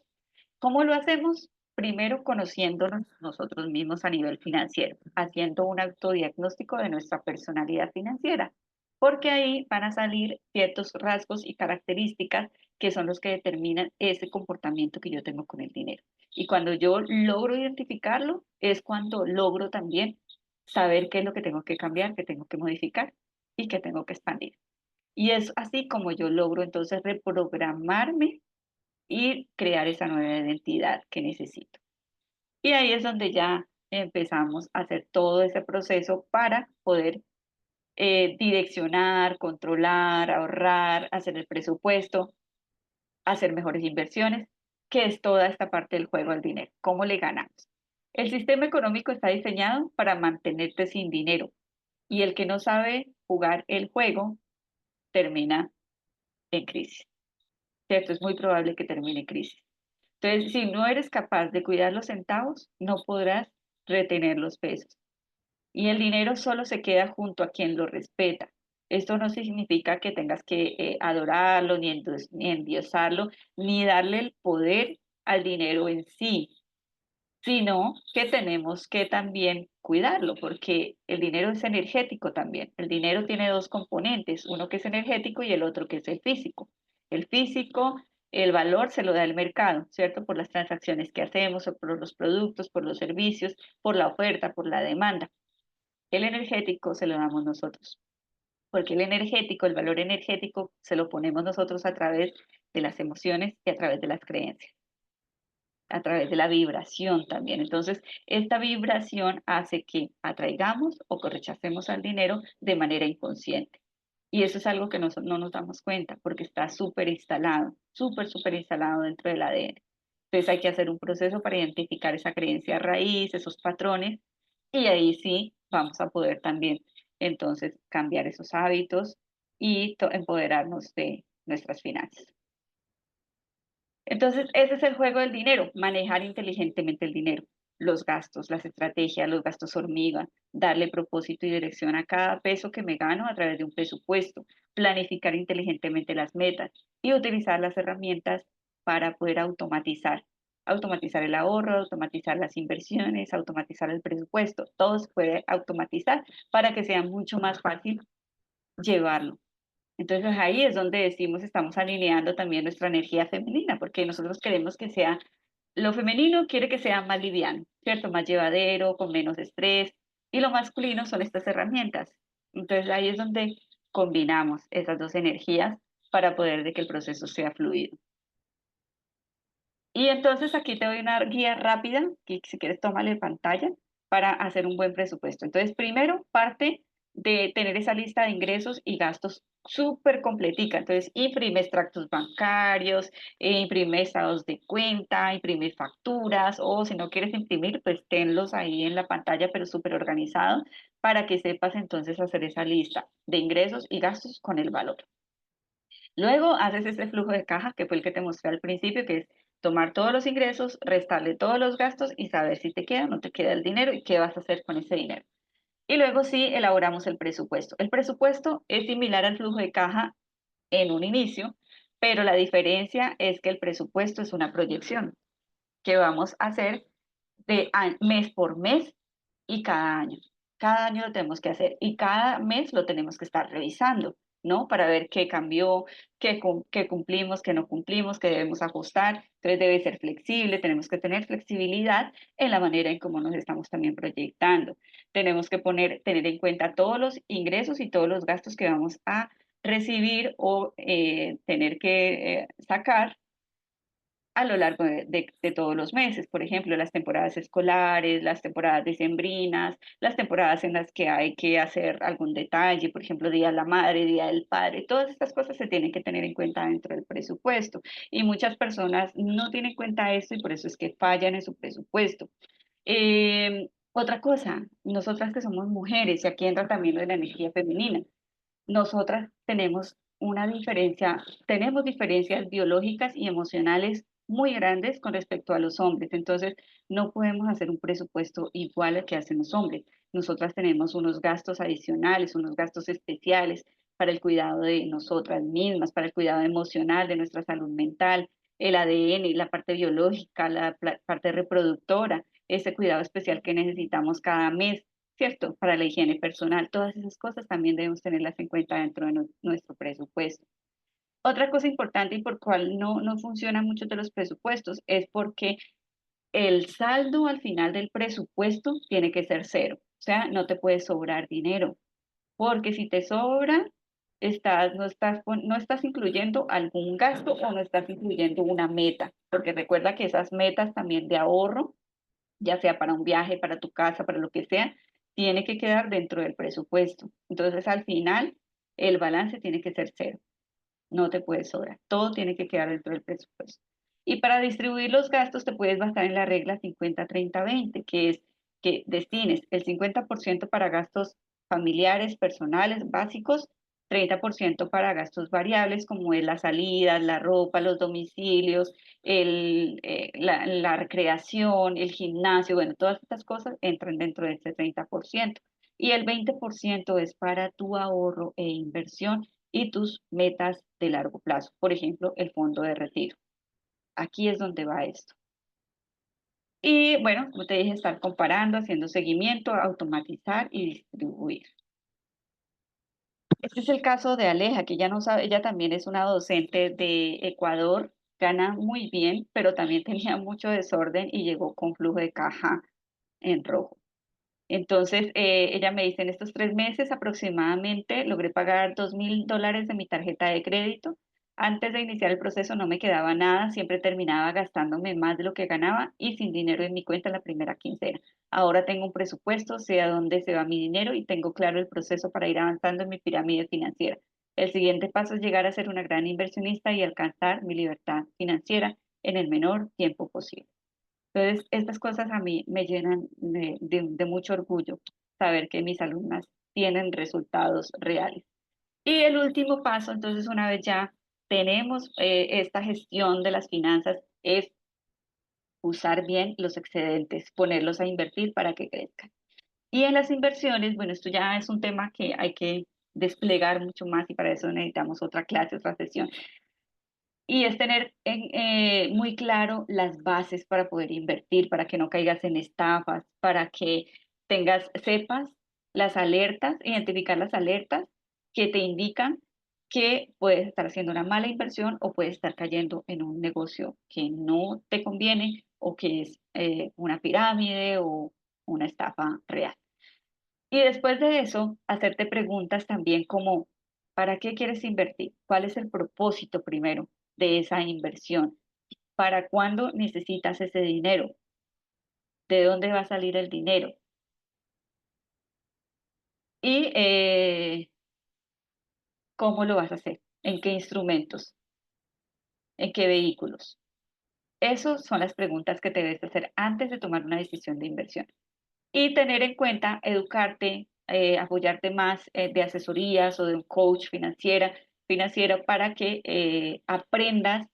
¿Cómo lo hacemos? Primero, conociéndonos nosotros mismos a nivel financiero, haciendo un autodiagnóstico de nuestra personalidad financiera, porque ahí van a salir ciertos rasgos y características que son los que determinan ese comportamiento que yo tengo con el dinero. Y cuando yo logro identificarlo, es cuando logro también saber qué es lo que tengo que cambiar, qué tengo que modificar y qué tengo que expandir. Y es así como yo logro entonces reprogramarme y crear esa nueva identidad que necesito. Y ahí es donde ya empezamos a hacer todo ese proceso para poder direccionar, controlar, ahorrar, hacer el presupuesto, hacer mejores inversiones, que es toda esta parte del juego al dinero. ¿Cómo le ganamos? El sistema económico está diseñado para mantenerte sin dinero y el que no sabe jugar el juego termina en crisis, ¿cierto? Es muy probable que termine en crisis. Entonces, si no eres capaz de cuidar los centavos, no podrás retener los pesos. Y el dinero solo se queda junto a quien lo respeta. Esto no significa que tengas que adorarlo, ni endiosarlo, ni darle el poder al dinero en sí, sino que tenemos que también cuidarlo, porque el dinero es energético también. El dinero tiene dos componentes, uno que es energético y el otro que es el físico. El físico, el valor se lo da el mercado, ¿cierto? Por las transacciones que hacemos, o por los productos, por los servicios, por la oferta, por la demanda. El energético se lo damos nosotros, porque el energético, el valor energético, se lo ponemos nosotros a través de las emociones y a través de las creencias, a través de la vibración también. Entonces, esta vibración hace que atraigamos o que rechacemos al dinero de manera inconsciente. Y eso es algo que no nos damos cuenta porque está súper instalado, súper instalado dentro del ADN. Entonces hay que hacer un proceso para identificar esa creencia raíz, esos patrones, y ahí sí vamos a poder también entonces cambiar esos hábitos y empoderarnos de nuestras finanzas. Entonces, ese es el juego del dinero, manejar inteligentemente el dinero. los gastos, las estrategias, los gastos hormiga, darle propósito y dirección a cada peso que me gano a través de un presupuesto, planificar inteligentemente las metas y utilizar las herramientas para poder automatizar el ahorro, automatizar las inversiones, automatizar el presupuesto. Todo se puede automatizar para que sea mucho más fácil llevarlo. Entonces ahí es donde decimos estamos alineando también nuestra energía femenina, porque nosotros queremos que sea, lo femenino quiere que sea más liviano, ¿cierto? Más llevadero, con menos estrés, y lo masculino son estas herramientas. Entonces ahí es donde combinamos esas dos energías para poder de que el proceso sea fluido. Y entonces aquí te doy una guía rápida, que si quieres tómale pantalla, para hacer un buen presupuesto. Entonces, primero parte de tener esa lista de ingresos y gastos súper completica. Entonces, imprime extractos bancarios, imprime estados de cuenta, imprime facturas, o si no quieres imprimir, pues tenlos ahí en la pantalla, pero súper organizado, para que sepas entonces hacer esa lista de ingresos y gastos con el valor. Luego haces este flujo de caja, que fue el que te mostré al principio, que es tomar todos los ingresos, restarle todos los gastos y saber si te queda o no te queda el dinero y qué vas a hacer con ese dinero. Y luego sí elaboramos el presupuesto. El presupuesto es similar al flujo de caja en un inicio, pero la diferencia es que el presupuesto es una proyección que vamos a hacer de mes por mes y cada año. Cada año lo tenemos que hacer y cada mes lo tenemos que estar revisando, ¿no? Para ver qué cambió, qué cumplimos, qué no cumplimos, qué debemos ajustar. Entonces debe ser flexible, tenemos que tener flexibilidad en la manera en cómo nos estamos también proyectando. Tenemos que tener en cuenta todos los ingresos y todos los gastos que vamos a recibir o tener que sacar a lo largo de todos los meses. Por ejemplo, las temporadas escolares, las temporadas decembrinas, las temporadas en las que hay que hacer algún detalle, por ejemplo, Día de la Madre, Día del Padre, todas estas cosas se tienen que tener en cuenta dentro del presupuesto. Y muchas personas no tienen en cuenta esto y por eso es que fallan en su presupuesto. Otra cosa, nosotras que somos mujeres, y aquí entra también lo de la energía femenina, nosotras tenemos diferencias biológicas y emocionales muy grandes con respecto a los hombres. Entonces, no podemos hacer un presupuesto igual al que hacen los hombres. Nosotras tenemos unos gastos adicionales, unos gastos especiales para el cuidado de nosotras mismas, para el cuidado emocional de nuestra salud mental, el ADN, la parte biológica, la parte reproductora, ese cuidado especial que necesitamos cada mes. ¿Cierto? Para la higiene personal, todas esas cosas también debemos tenerlas en cuenta dentro de nuestro presupuesto. Otra cosa importante y por cual no funcionan muchos de los presupuestos es porque el saldo al final del presupuesto tiene que ser cero. O sea, no te puede sobrar dinero, porque si te sobra, no estás incluyendo algún gasto o no estás incluyendo una meta, porque recuerda que esas metas también de ahorro ya sea para un viaje, para tu casa, para lo que sea, tiene que quedar dentro del presupuesto. Entonces, al final, el balance tiene que ser cero, no te puede sobrar, todo tiene que quedar dentro del presupuesto. Y para distribuir los gastos te puedes basar en la regla 50-30-20, que es que destines el 50% para gastos familiares, personales, básicos, 30% para gastos variables como es la salida, la ropa, los domicilios, la recreación, el gimnasio, bueno, todas estas cosas entran dentro de ese 30%. Y el 20% es para tu ahorro e inversión y tus metas de largo plazo. Por ejemplo, el fondo de retiro. Aquí es donde va esto. Y bueno, como te dije, estar comparando, haciendo seguimiento, automatizar y distribuir. Este es el caso de Aleja, que ella no sabe, ella también es una docente de Ecuador, gana muy bien, pero también tenía mucho desorden y llegó con flujo de caja en rojo. Entonces, ella me dice, en estos 3 meses aproximadamente logré pagar $2.000 de mi tarjeta de crédito. Antes de iniciar el proceso no me quedaba nada, siempre terminaba gastándome más de lo que ganaba y sin dinero en mi cuenta la primera quincena. Ahora tengo un presupuesto, sé a dónde se va mi dinero y tengo claro el proceso para ir avanzando en mi pirámide financiera. El siguiente paso es llegar a ser una gran inversionista y alcanzar mi libertad financiera en el menor tiempo posible. Entonces, estas cosas a mí me llenan de mucho orgullo, saber que mis alumnas tienen resultados reales. Y el último paso, entonces, una vez ya tenemos esta gestión de las finanzas, es usar bien los excedentes, ponerlos a invertir para que crezcan. Y en las inversiones, bueno, esto ya es un tema que hay que desplegar mucho más y para eso necesitamos otra clase, otra sesión. Y es tener muy claro las bases para poder invertir, para que no caigas en estafas, para que sepas las alertas, identificar las alertas que te indican que puedes estar haciendo una mala inversión o puedes estar cayendo en un negocio que no te conviene o que es una pirámide o una estafa real. Y después de eso, hacerte preguntas también como, ¿para qué quieres invertir? ¿Cuál es el propósito primero de esa inversión? ¿Para cuándo necesitas ese dinero? ¿De dónde va a salir el dinero? Y ¿cómo lo vas a hacer? ¿En qué instrumentos? ¿En qué vehículos? Esas son las preguntas que te debes hacer antes de tomar una decisión de inversión. Y tener en cuenta, educarte, apoyarte más de asesorías o de un coach financiero para que aprendas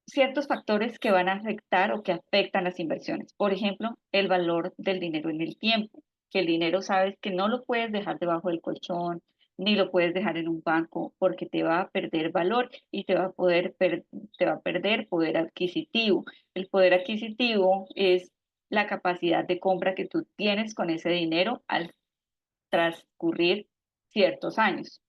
ciertos factores que van a afectar o que afectan las inversiones. Por ejemplo, el valor del dinero en el tiempo, que el dinero sabes que no lo puedes dejar debajo del colchón, ni lo puedes dejar en un banco porque te va a perder valor y te va a perder poder adquisitivo. El poder adquisitivo es la capacidad de compra que tú tienes con ese dinero al transcurrir ciertos años.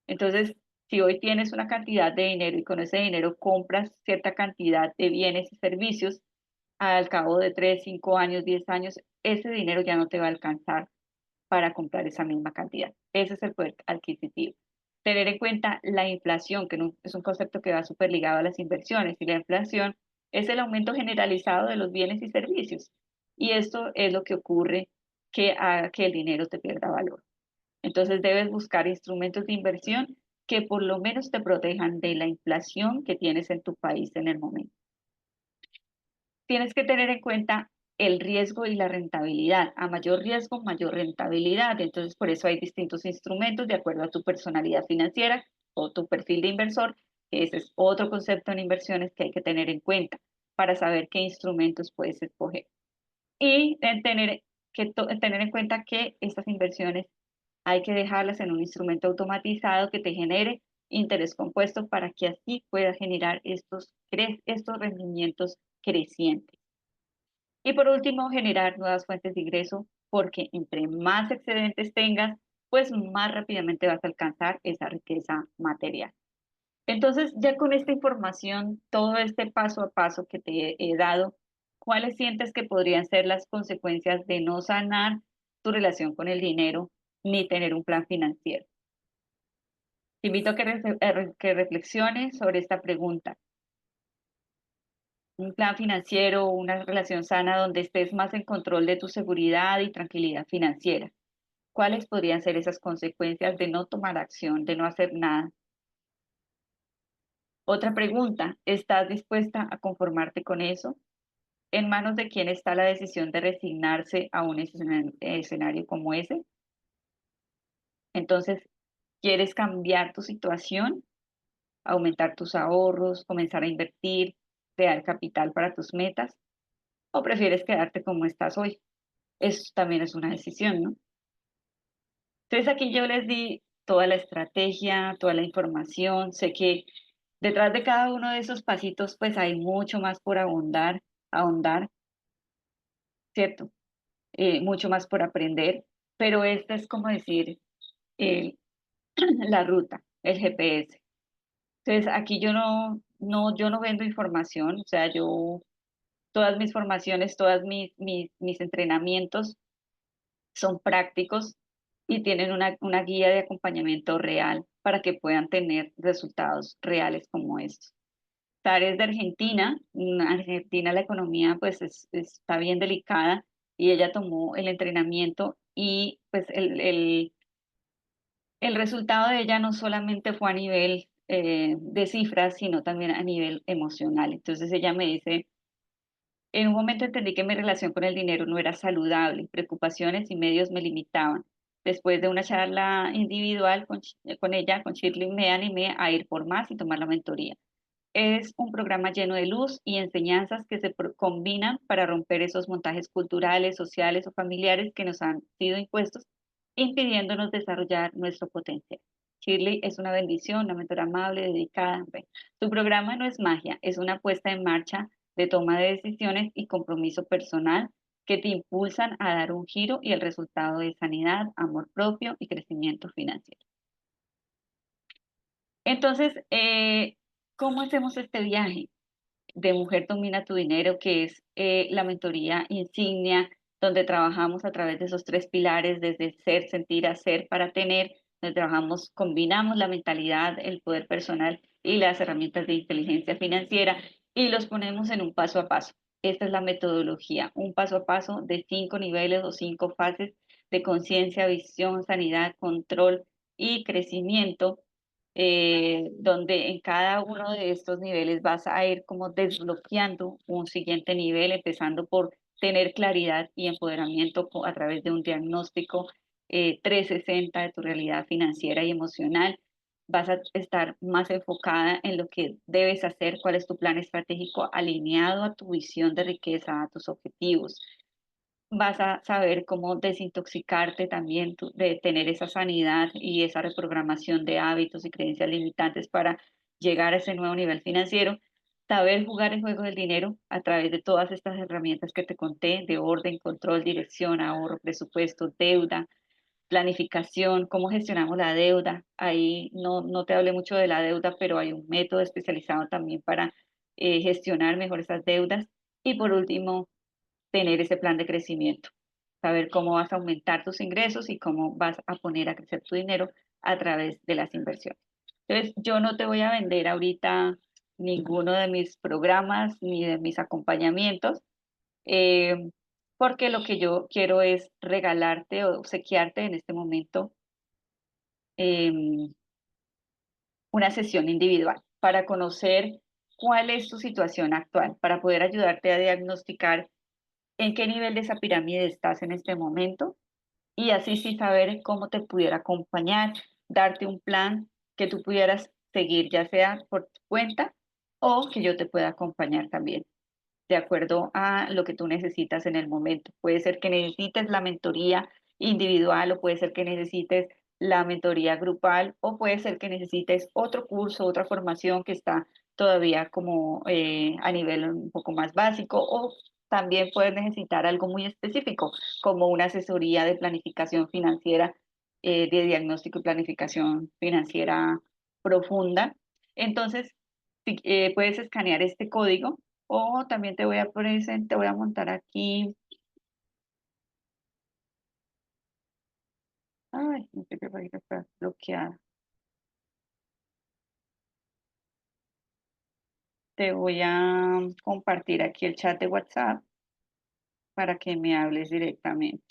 Entonces, si hoy tienes una cantidad de dinero y con ese dinero compras cierta cantidad de bienes y servicios, al cabo de 3, 5 años, 10 años, ese dinero ya no te va a alcanzar para comprar esa misma cantidad. Ese es el poder adquisitivo. Tener en cuenta la inflación, que es un concepto que va súper ligado a las inversiones, y la inflación es el aumento generalizado de los bienes y servicios. Y esto es lo que ocurre que haga que el dinero te pierda valor. Entonces debes buscar instrumentos de inversión que por lo menos te protejan de la inflación que tienes en tu país en el momento. Tienes que tener en cuenta el riesgo y la rentabilidad. A mayor riesgo, mayor rentabilidad. Entonces, por eso hay distintos instrumentos de acuerdo a tu personalidad financiera o tu perfil de inversor, que ese es otro concepto en inversiones que hay que tener en cuenta para saber qué instrumentos puedes escoger. Y tener en cuenta que estas inversiones hay que dejarlas en un instrumento automatizado que te genere interés compuesto para que así puedas generar estos rendimientos crecientes. Y por último, generar nuevas fuentes de ingreso, porque entre más excedentes tengas, pues más rápidamente vas a alcanzar esa riqueza material. Entonces, ya con esta información, todo este paso a paso que te he dado, ¿cuáles sientes que podrían ser las consecuencias de no sanar tu relación con el dinero ni tener un plan financiero? Te invito a que reflexiones sobre esta pregunta. Un plan financiero, una relación sana donde estés más en control de tu seguridad y tranquilidad financiera. ¿Cuáles podrían ser esas consecuencias de no tomar acción, de no hacer nada? Otra pregunta, ¿estás dispuesta a conformarte con eso? ¿En manos de quién está la decisión de resignarse a un escenario como ese? Entonces, ¿quieres cambiar tu situación, aumentar tus ahorros, comenzar a invertir, crear capital para tus metas? ¿O prefieres quedarte como estás hoy? Eso también es una decisión, ¿no? Entonces aquí yo les di toda la estrategia, toda la información. Sé que detrás de cada uno de esos pasitos pues hay mucho más por ahondar, ¿cierto? Mucho más por aprender, pero esta es como decir el- la ruta, el GPS. Entonces aquí yo no vendo información, o sea, todas mis formaciones, mis entrenamientos son prácticos y tienen una guía de acompañamiento real para que puedan tener resultados reales como estos. Sara es de Argentina. En Argentina la economía pues está bien delicada y ella tomó el entrenamiento y pues el resultado de ella no solamente fue a nivel de cifras, sino también a nivel emocional. Entonces ella me dice, en un momento entendí que mi relación con el dinero no era saludable, preocupaciones y medios me limitaban. Después de una charla individual con ella, con Shirley, me animé a ir por más y tomar la mentoría. es un programa lleno de luz y enseñanzas que se combinan para romper esos montajes culturales, sociales o familiares que nos han sido impuestos, impidiéndonos desarrollar nuestro potencial. Shirley es una bendición, una mentora amable, dedicada. Bueno, su programa no es magia, es una puesta en marcha de toma de decisiones y compromiso personal que te impulsan a dar un giro y el resultado de sanidad, amor propio y crecimiento financiero. Entonces, ¿cómo hacemos este viaje de Mujer Domina tu Dinero, que es la mentoría insignia, donde trabajamos a través de esos tres pilares, desde ser, sentir, hacer para tener, donde trabajamos, combinamos la mentalidad, el poder personal y las herramientas de inteligencia financiera y los ponemos en un paso a paso? Esta es la metodología, un paso a paso de 5 niveles o 5 fases de conciencia, visión, sanidad, control y crecimiento, donde en cada uno de estos niveles vas a ir como desbloqueando un siguiente nivel, empezando por tener claridad y empoderamiento a través de un diagnóstico 360 de tu realidad financiera y emocional. Vas a estar más enfocada en lo que debes hacer, cuál es tu plan estratégico alineado a tu visión de riqueza, a tus objetivos. Vas a saber cómo desintoxicarte también de tener esa sanidad y esa reprogramación de hábitos y creencias limitantes para llegar a ese nuevo nivel financiero. Saber jugar el juego del dinero a través de todas estas herramientas que te conté, de orden, control, dirección, ahorro, presupuesto, deuda, planificación, cómo gestionamos la deuda. Ahí no te hablé mucho de la deuda, pero hay un método especializado también para gestionar mejor esas deudas. Y por último, tener ese plan de crecimiento, saber cómo vas a aumentar tus ingresos y cómo vas a poner a crecer tu dinero a través de las inversiones. Entonces, yo no te voy a vender ahorita ninguno de mis programas ni de mis acompañamientos, eh, porque lo que yo quiero es regalarte o obsequiarte en este momento una sesión individual para conocer cuál es tu situación actual, para poder ayudarte a diagnosticar en qué nivel de esa pirámide estás en este momento y así sí saber cómo te pudiera acompañar, darte un plan que tú pudieras seguir, ya sea por tu cuenta o que yo te pueda acompañar también, de acuerdo a lo que tú necesitas en el momento. Puede ser que necesites la mentoría individual o puede ser que necesites la mentoría grupal o puede ser que necesites otro curso, otra formación que está todavía como a nivel un poco más básico o también puedes necesitar algo muy específico como una asesoría de planificación financiera, de diagnóstico y planificación financiera profunda. Entonces, puedes escanear este código o también te voy a montar aquí. Ay, no sé qué página está bloqueada. Te voy a compartir aquí el chat de WhatsApp para que me hables directamente.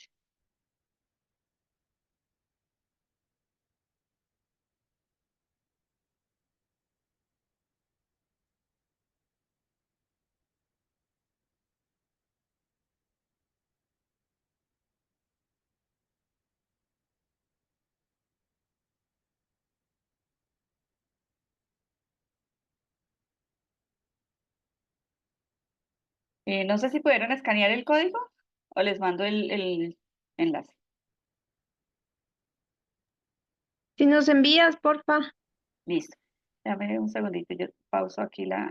No sé si pudieron escanear el código o les mando el enlace. Si nos envías, porfa. Listo. Dame un segundito, yo pauso aquí la,